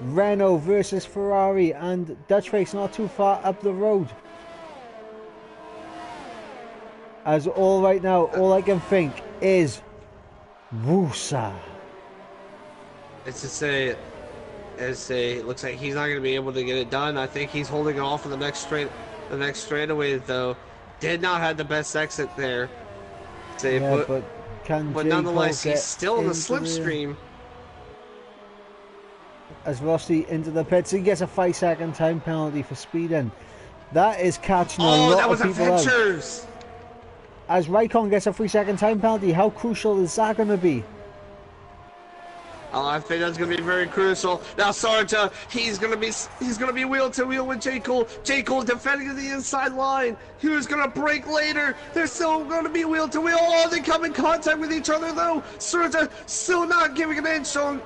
Renault versus Ferrari, and Dutchface not too far up the road. As all right now, all I can think is Woosa. It's to say, it looks like he's not going to be able to get it done. I think he's holding off for the next straightaway though. Did not have the best exit there. But nonetheless, he's still in the slipstream. As Rossi into the pits, he gets a 5-second time penalty for speeding. That is catching a lot of people out. As Raikkonen gets a 3-second time penalty, how crucial is that going to be? I think that's going to be very crucial. Now Sarja, he's going to be wheel to wheel with J. Cole. J. Cole defending the inside line. Who's going to break later? They're still going to be wheel to wheel. Oh, they come in contact with each other though. Sarja still not giving an inch on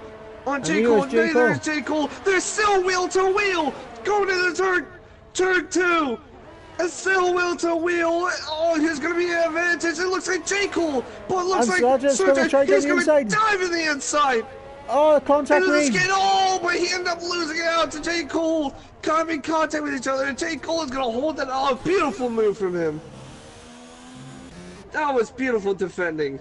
J. Cole. There's J. Cole. They're still wheel to wheel. Going to the turn 2. It's still wheel to wheel. Oh, here's going to be an advantage. It looks like J. Cole, but it looks like Sarja, he's going to dive in the inside. Oh, contact range. But he ended up losing it out to J. Cole. Coming in contact with each other, and J. Cole is going to hold it off. Beautiful move from him. That was beautiful defending.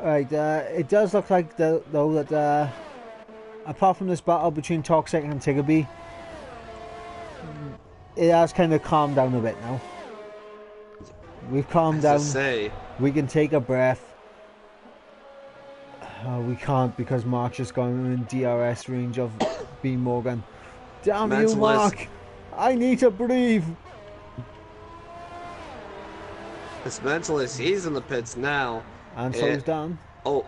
Right, it does look like though that apart from this battle between Toxic and Tiggerby, it has kind of calmed down a bit now. We've calmed down. We can take a breath. We can't because Mark's just gone in DRS range of B Morgan. Damn you, Mark! I need to breathe. This Mentalist, he's in the pits now. And so is Dan. Oh,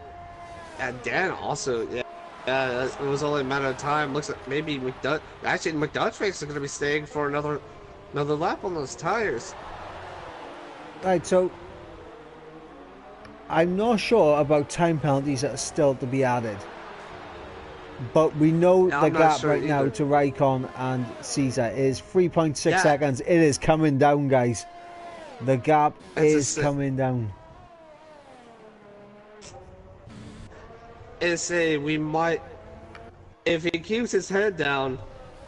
and Dan also, yeah. Yeah, it was only a matter of time. Looks like maybe McDutchface is going to be staying for another lap on those tires. Right, so I'm not sure about time penalties that are still to be added, but we know the gap right now to Raikkonen and Caesar is 3.6 seconds. It is coming down, guys. The gap is coming down. We might, if he keeps his head down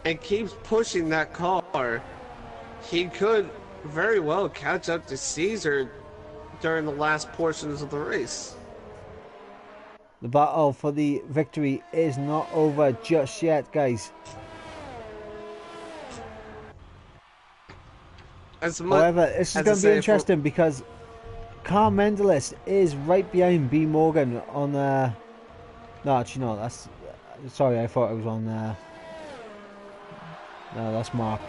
and keeps pushing that car, he could very well catch up to Caesar during the last portions of the race. The battle for the victory is not over just yet, guys. However, this is going to be interesting because Car Mentalist is right behind B Morgan on no, actually no, that's sorry, I thought it was on no, that's Mark.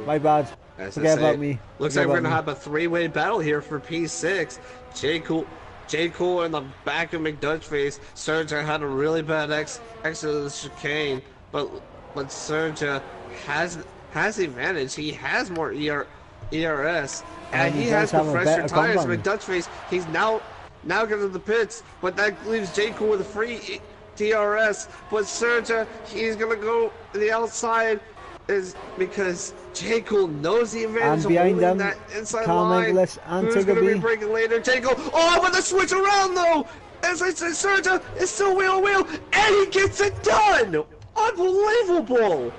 My bad. Forget about me. Looks like we're going to have a 3-way battle here for P6. J. Cole in the back of McDutchface. Sergio had a really bad exit of the chicane, but Sergio has the advantage. He has more ERS, and he has the fresher tires. McDutchface, he's now getting to the pits, but that leaves J. Cole with a free DRS. But Sergio, he's going to go to the outside. Is because J. Cole knows the advantage of holding that inside line. Who's going to be breaking later? J. Cole. Oh, but the switch around though. As I said, Sergio is still wheel, and he gets it done. Unbelievable.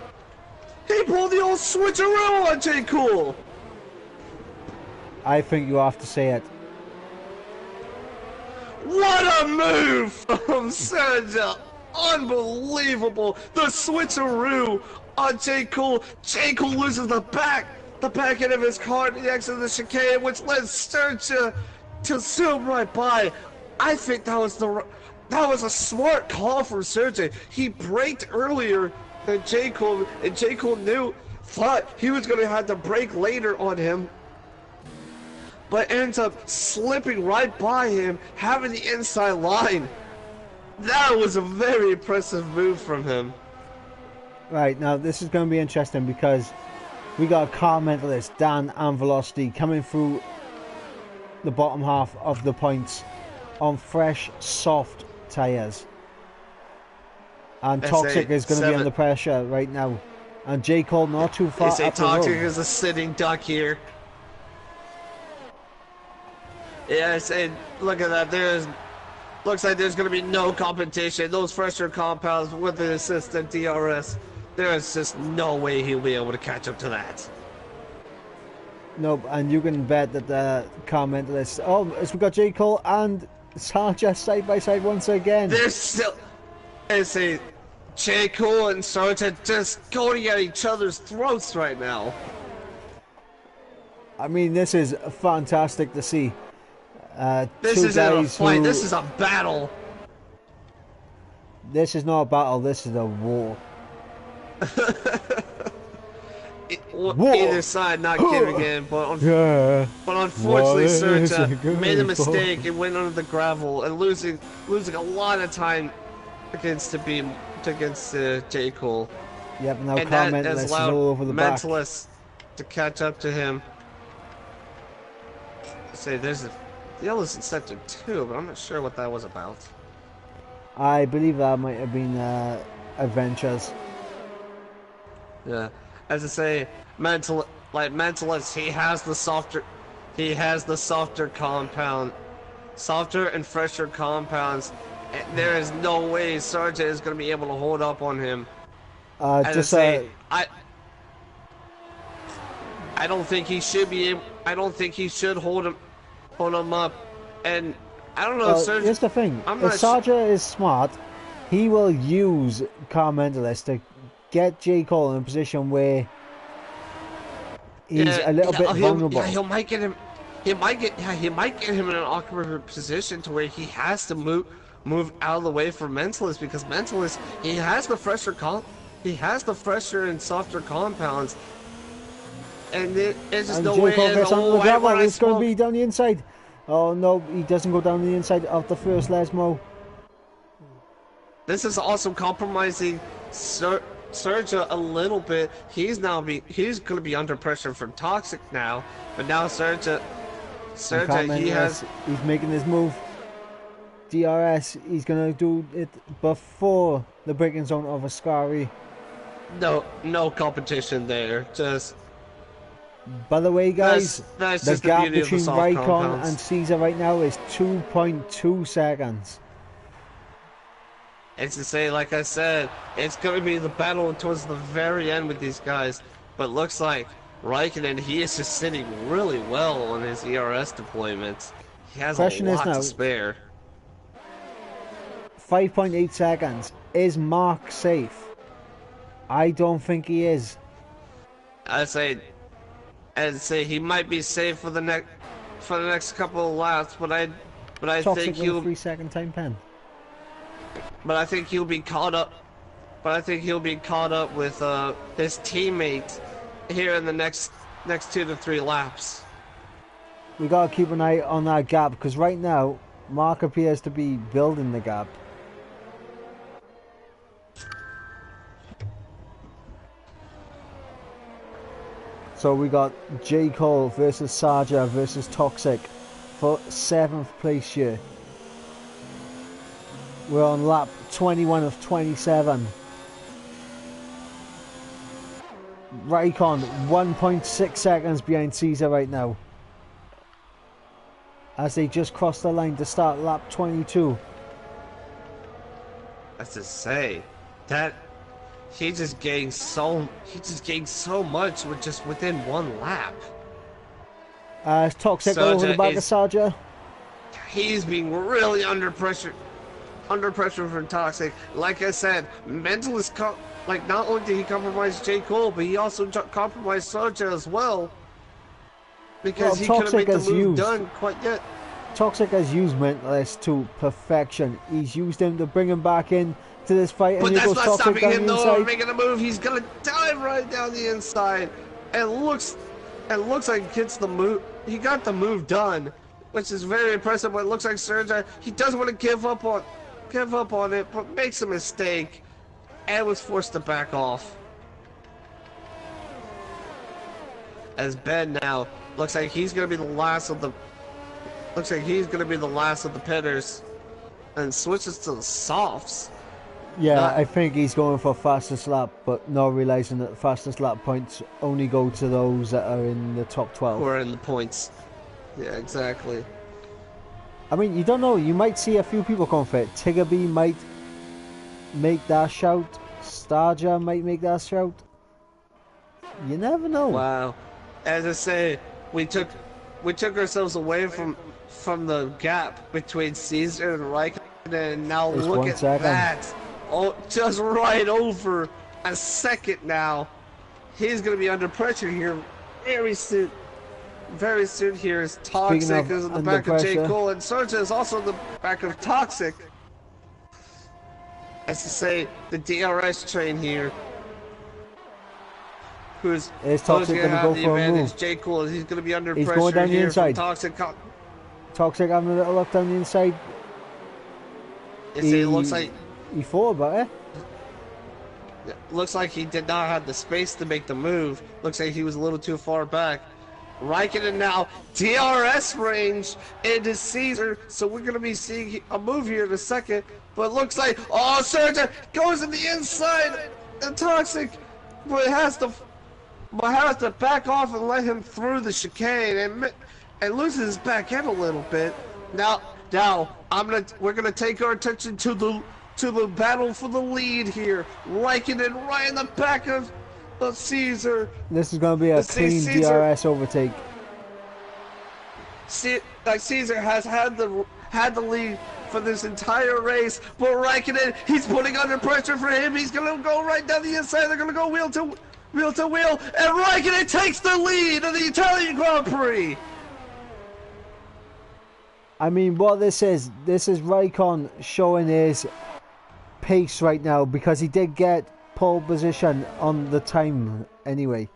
He pulled the old switcheroo on J. Cole. I think you have to say it. What a move from Sergio. Unbelievable. The switcheroo on J. Cole. J. Cole loses the back end of his car to the exit of the chicane, which led Sergio to zoom right by. I think that was a smart call from Sergio. He braked earlier than J. Cole, and J. Cole thought he was going to have to brake later on him, but ends up slipping right by him, having the inside line. That was a very impressive move from him. Right, now this is going to be interesting because we got a car mentalist, Dan and Velocity, coming through the bottom half of the points on fresh, soft tyres. And Toxic is going to be under pressure right now. And J. Cole not too far up the road. Toxic is a sitting duck here. Yeah, I say, look at that. Looks like there's going to be no competition. Those fresher compounds with the assistant DRS. There is just no way he'll be able to catch up to that. Nope, and you can bet that the car mentalist. Oh, as we got J. Cole and Sarja side by side once again. There's still. I say, J. Cole and Sarja just going at each other's throats right now. I mean, this is fantastic to see. This isn't a fight, this is a battle. This is not a battle, this is a war. Either side not giving in, but unfortunately Serta made a mistake and went under the gravel and losing a lot of time against J. Cole. Yep, now and car that mentalist has is allowed all over the back. Mentalist to catch up to him. Say there's the yellow's in sector 2, but I'm not sure what that was about. I believe that might have been Adventures. Yeah, as I say, mentalist, he has the softer compound, softer and fresher compounds. And there is no way Sarja is going to be able to hold up on him. I don't think he should be able. I don't think he should hold him up. And I don't know if Sarja. Here's the thing: if Sarja is smart, he will use car mentalist to get J. Cole in a position where he's a little bit vulnerable. Yeah, he might get him in an awkward position to where he has to move out of the way for Mentalist, because Mentalist, he has the fresher and softer compounds, and it's just no way. It's going to be down the inside. Oh no, he doesn't go down the inside of the first Lesmo. This is also compromising Serja a little bit. He's going to be under pressure from Toxic now, but now Serja he's making his move. DRS, he's going to do it before the braking zone of Ascari. No competition there. Just. By the way, guys, that's the gap between Raikkonen compounds. and Caesar right now is 2.2 seconds. It's to say, like I said, it's going to be the battle towards the very end with these guys. But looks like Raikkonen, he is just sitting really well on his ERS deployments. He has a lot to spare. 5.8 seconds. Is Mark safe? I don't think he is. I'd say he might be safe for the next couple of laps, but I think he'll 3-second time pen. But I think he'll be caught up. But I think he'll be caught up with his teammate here in the next 2 to 3 laps. We gotta keep an eye on that gap, because right now Mark appears to be building the gap. So we got J. Cole versus Sarja versus Toxic for 7th place here. We're on lap 21 of 27. Raikkonen 1.6 seconds behind Caesar right now, as they just crossed the line to start lap 22. That's to say that he just gained so much within one lap. Toxic all over the back of Sarja. He's being really under pressure from Toxic. Like I said, Mentalist, not only did he compromise J. Cole, but he also compromised Sarja as well, because he couldn't make the move done quite yet. Toxic has used Mentalist to perfection. He's used him to bring him back in to this fight, but and that's not stopping him though from inside. making a move. He's gonna dive right down the inside, and looks like he gets the move. He got the move done, which is very impressive. But it looks like Serja, he doesn't want to give up on give up on it, but makes a mistake and was forced to back off. As Ben now looks like he's gonna be the last of the pitters and switches to the softs. Yeah, I think he's going for fastest lap, but not realizing that the fastest lap points only go to those that are in the top 12. Who are in the points. Yeah, exactly. I mean, you don't know. You might see a few people come for it. Tiggerby might make that shout. Starja might make that shout. You never know. Wow. As I say, we took ourselves away from the gap between Caesar and Raikkonen, and now Just look 1 at second. that. Oh, just right over a second now. He's going to be under pressure here very soon. Very soon here is Toxic is in the back of J. Cole, and Sergio is also in the back of Toxic. As to say, the DRS train here. Who's Toxic going to go for a move? J. Cole, he's going to be under He's pressure going down the here inside. from Toxic. Toxic having a little look down the inside. It looks like he thought about it. Looks like he did not have the space to make the move. Looks like he was a little too far back. Raikkonen now, DRS range into Caesar, so we're going to be seeing a move here in a second. But looks like, oh, Sergio goes in the inside, and Toxic, but has to back off and let him through the chicane and loses his back end a little bit. Now we're gonna take our attention to the battle for the lead here. Raikkonen right in the back of Caesar. This is going to be a clean DRS overtake. Caesar has had the lead for this entire race, but Raikkonen, he's putting under pressure for him. He's gonna go right down the inside. They're gonna go wheel to wheel, and Raikkonen takes the lead in the Italian Grand Prix. I mean, what this is Raikkonen showing his pace right now, because he did get pole position on the time anyway.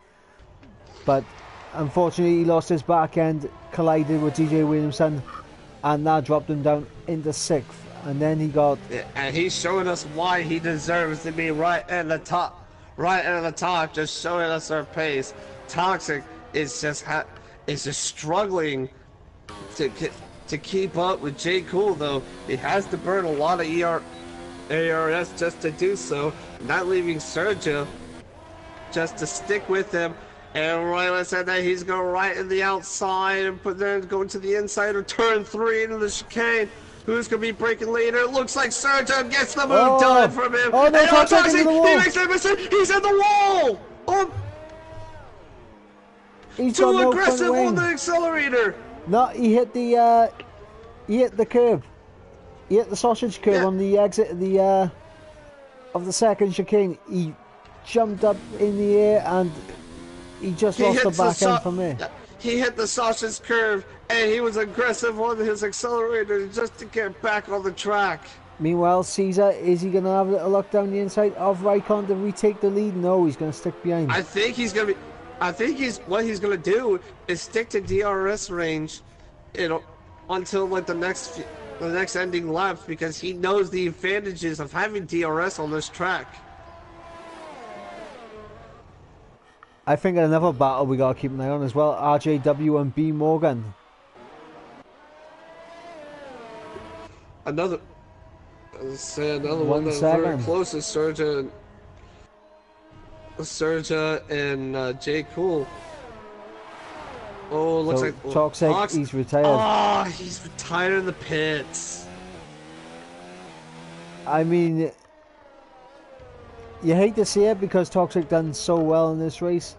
But unfortunately, he lost his back end, collided with DJ Williamson, and that dropped him down into 6th. And then he got... Yeah, and he's showing us why he deserves to be right at the top, just showing us our pace. Toxic is just struggling to keep up with J. Cool, though. He has to burn a lot of ARS just to do so, not leaving Sergio just to stick with him. And Rylan said that he's going right in the outside and then going to the inside of turn 3 into the chicane. Who's going to be breaking later? It looks like Sergio gets the move done from him. Oh, no, Toxic into the wall. He makes a mistake. He's in the wall. Oh, he's too aggressive on the accelerator. No, he hit the curb. He hit the sausage curb on the exit of the second chicane. He jumped up in the air and he just lost the back end from there. He hit the sausage curve and he was aggressive on his accelerator just to get back on the track. Meanwhile, Caesar, is he going to have a little look down the inside of Raikkonen to retake the lead? No, he's going to stick behind. I think what he's going to do is stick to DRS range, until like the next ending laps, because he knows the advantages of having DRS on this track. I think another battle we got to keep an eye on as well, RJW and B Morgan. Another one that's very close is Sergio and J. Cool. Oh, looks like Toxic, he's retired. Oh, he's retired in the pits. I mean, you hate to see it because Toxic done so well in this race.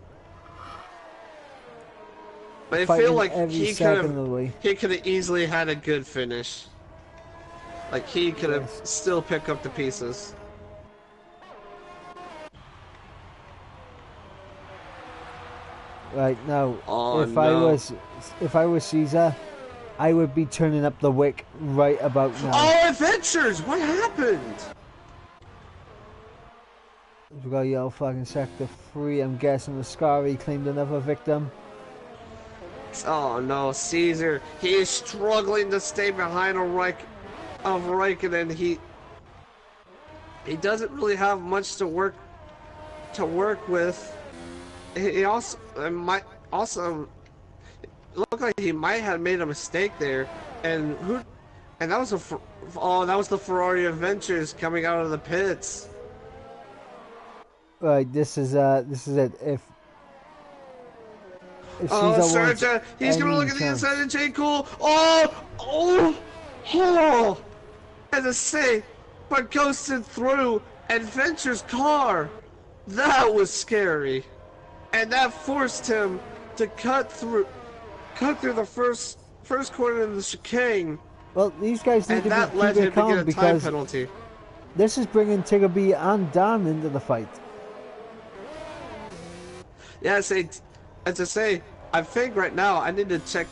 But I feel like he could have easily had a good finish. Like he could have still picked up the pieces. Right now, if I was Caesar, I would be turning up the wick right about now. Oh, Adventures! What happened? We got yellow flag in sector 3. I'm guessing the Scary claimed another victim. Oh no, Caesar! He is struggling to stay behind Raikkonen. he doesn't really have much to work with. He also might also look like he might have made a mistake there, and that was that was the Ferrari Adventures coming out of the pits. Right, this is it. If Sergio, he's gonna look at the inside of J. Cole. Oh! As I say, but ghosted through Adventure's car. That was scary, and that forced him to cut through the first corner of the chicane. Well, these guys need to that keep led him it to calm get a time because penalty. this is bringing Tigger B and Dan into the fight. Yeah, as I say, I think right now I need to check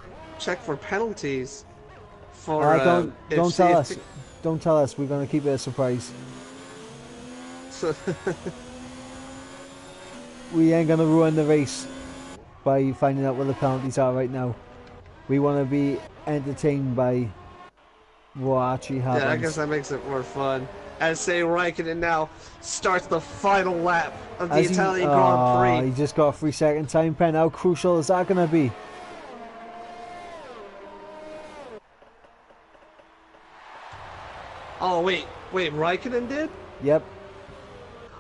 for penalties. For don't tell us. Don't tell us. We're gonna keep it a surprise. We ain't gonna ruin the race by finding out what the penalties are right now. We want to be entertained by what actually happens. Yeah, I guess that makes it more fun. As say Raikkonen now starts the final lap of the Italian Grand Prix. He just got a 3-second time pen. How crucial is that going to be? Oh wait, Raikkonen did? Yep.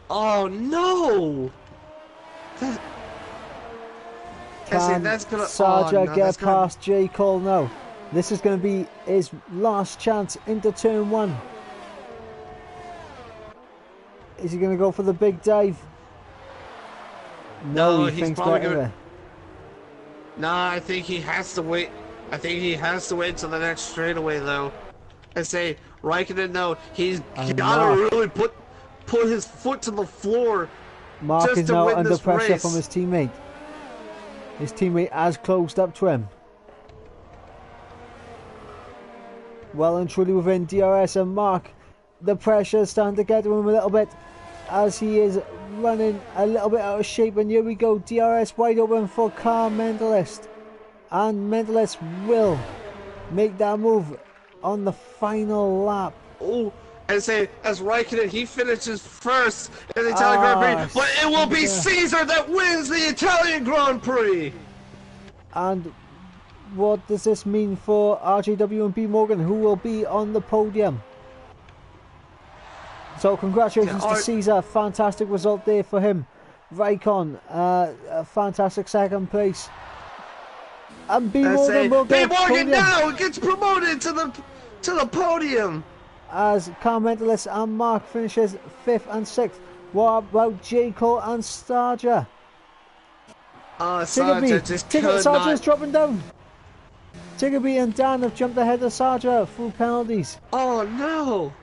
Oh no! Can Sarja get past J. Cole now? This is going to be his last chance into turn 1. Is he going to go for the big dive? No, he thinks better there. Nah, I think he has to wait. I think he has to wait till the next straightaway, though. I say, Raikkonen, no, he's gotta really put his foot to the floor. Mark just is to now win under this pressure race. from his teammate. His teammate has closed up to him. Well and truly within DRS and Mark. The pressure is starting to get to him a little bit as he is running a little bit out of shape. And here we go, DRS wide open for Car Mentalist. And Mentalist will make that move on the final lap. Oh, as Raikkonen, he finishes first in the Italian Grand Prix, but it will be Caesar that wins the Italian Grand Prix. And what does this mean for RJW and B Morgan, who will be on the podium? So congratulations to Caesar, fantastic result there for him. Raikkonen, a fantastic second place. And B Morgan will get podium. Now gets promoted to the podium. As Car Mentalist and Mark finishes 5th and 6th. What about J. Cole and Starja? Sarja's dropping down. Tiggerby and Dan have jumped ahead of Sarja through penalties. Oh no!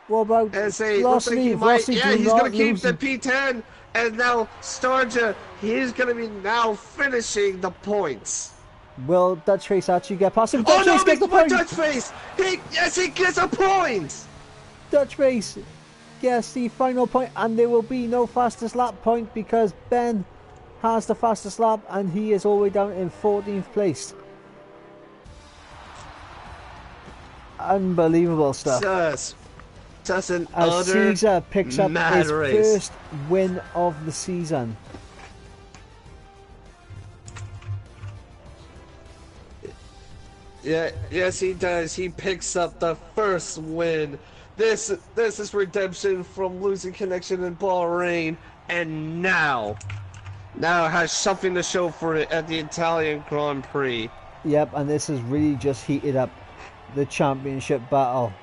What about Velocity? He's going to keep the P10, and now Starja, he's going to be now finishing the points. Will Dutch Face actually get past him? Dutch Face gets the point! Dutch Face! He gets a point! Dutch Face gets the final point, and there will be no fastest lap point because Ben has the fastest lap and he is all the way down in 14th place. Unbelievable stuff. Just an as Caesar picks up his race. First win of the season. Yeah, yes he does. He picks up the first win. This is redemption from losing connection in Bahrain, and now has something to show for it at the Italian Grand Prix. Yep, and this has really just heated up the championship battle.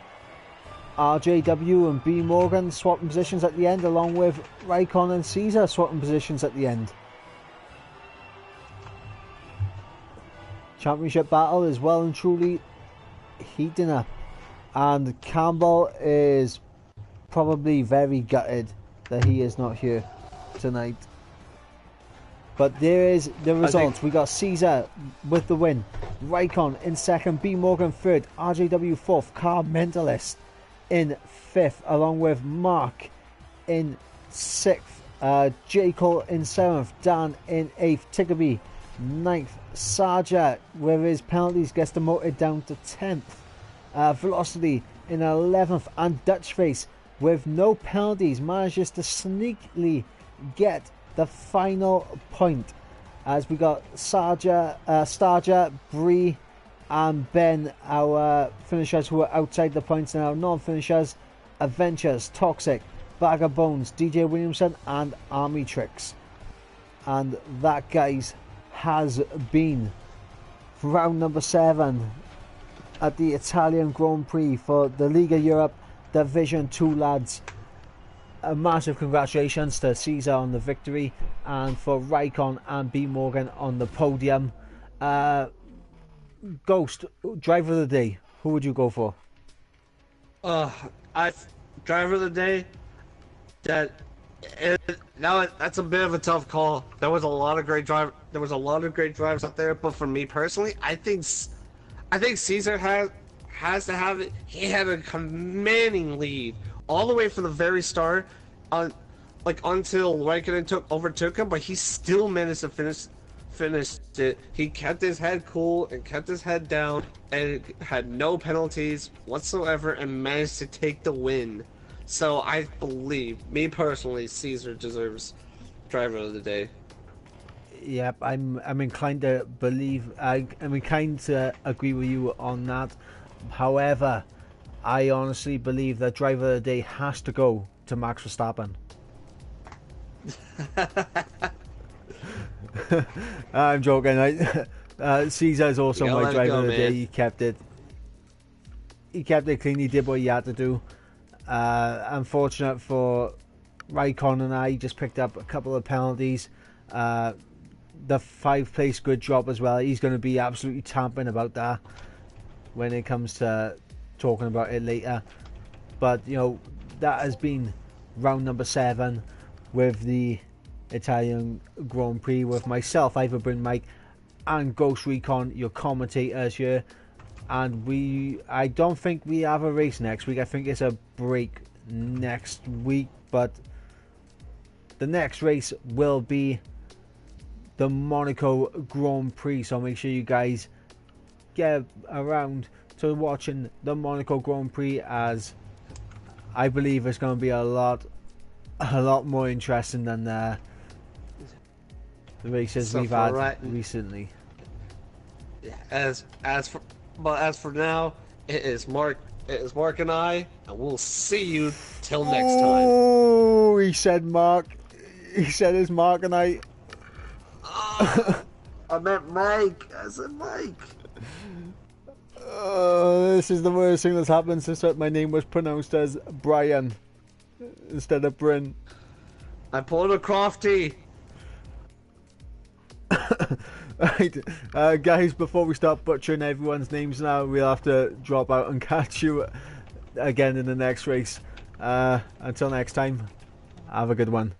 RJW and B Morgan swapping positions at the end, along with Raikkonen and Caesar swapping positions at the end. Championship battle is well and truly heating up, and Campbell is probably very gutted that he is not here tonight. But there is the results. We got Caesar with the win, Raikkonen in second, B Morgan third, RJW fourth, Car Mentalist in fifth, along with Mark in sixth, J. Cole in seventh, Dan in eighth, Tiggerby ninth, Sarja with his penalties gets demoted down to 10th, Velocity in 11th, and Dutch Face with no penalties, manages to sneakily get the final point. As we got Starja, Bree, and Ben, our finishers who are outside the points, and our non-finishers, Adventures, Toxic, Bag of Bones, DJ Williamson, and Army Tricks. And that, guys, has been round number 7 at the Italian Grand Prix for the Liga Europe Division 2 lads. A massive congratulations to Caesar on the victory, and for Raikon and B Morgan on the podium. Ghost, driver of the day, who would you go for? Driver of the day. That's a bit of a tough call. There was a lot of great drivers out there, but for me personally, I think Caesar has to have it. He had a commanding lead all the way from the very start, until Raikkonen overtook him, but he still managed to finish it. He kept his head cool and kept his head down and had no penalties whatsoever and managed to take the win. So I believe, me personally, Caesar deserves driver of the day. Yep, I'm inclined to believe. I'm inclined to agree with you on that. However, I honestly believe that driver of the day has to go to Max Verstappen. I'm joking. Caesar is also my driver of the day. He kept it clean. He did what he had to do. Unfortunate for Raikkonen and I, just picked up a couple of penalties. The 5th place good job as well. He's going to be absolutely tamping about that when it comes to talking about it later. But that has been round number 7 with the Italian Grand Prix, with myself, Iverbryn Mike, and Ghost Recon, your commentators here. And I don't think we have a race next week. I think it's a break next week, but the next race will be the Monaco Grand Prix, so make sure you guys get around to watching the Monaco Grand Prix, as I believe it's going to be a lot more interesting than the races we've had recently. As for now, it is Mark and I, and we'll see you till next time. Oh, he said Mark. He said it's Mark and I. I meant Mike. I said Mike. This is the worst thing that's happened since my name was pronounced as Brian instead of Bryn. I pulled a Crofty. Right, guys, before we start butchering everyone's names now, we'll have to drop out and catch you again in the next race. Until next time, have a good one.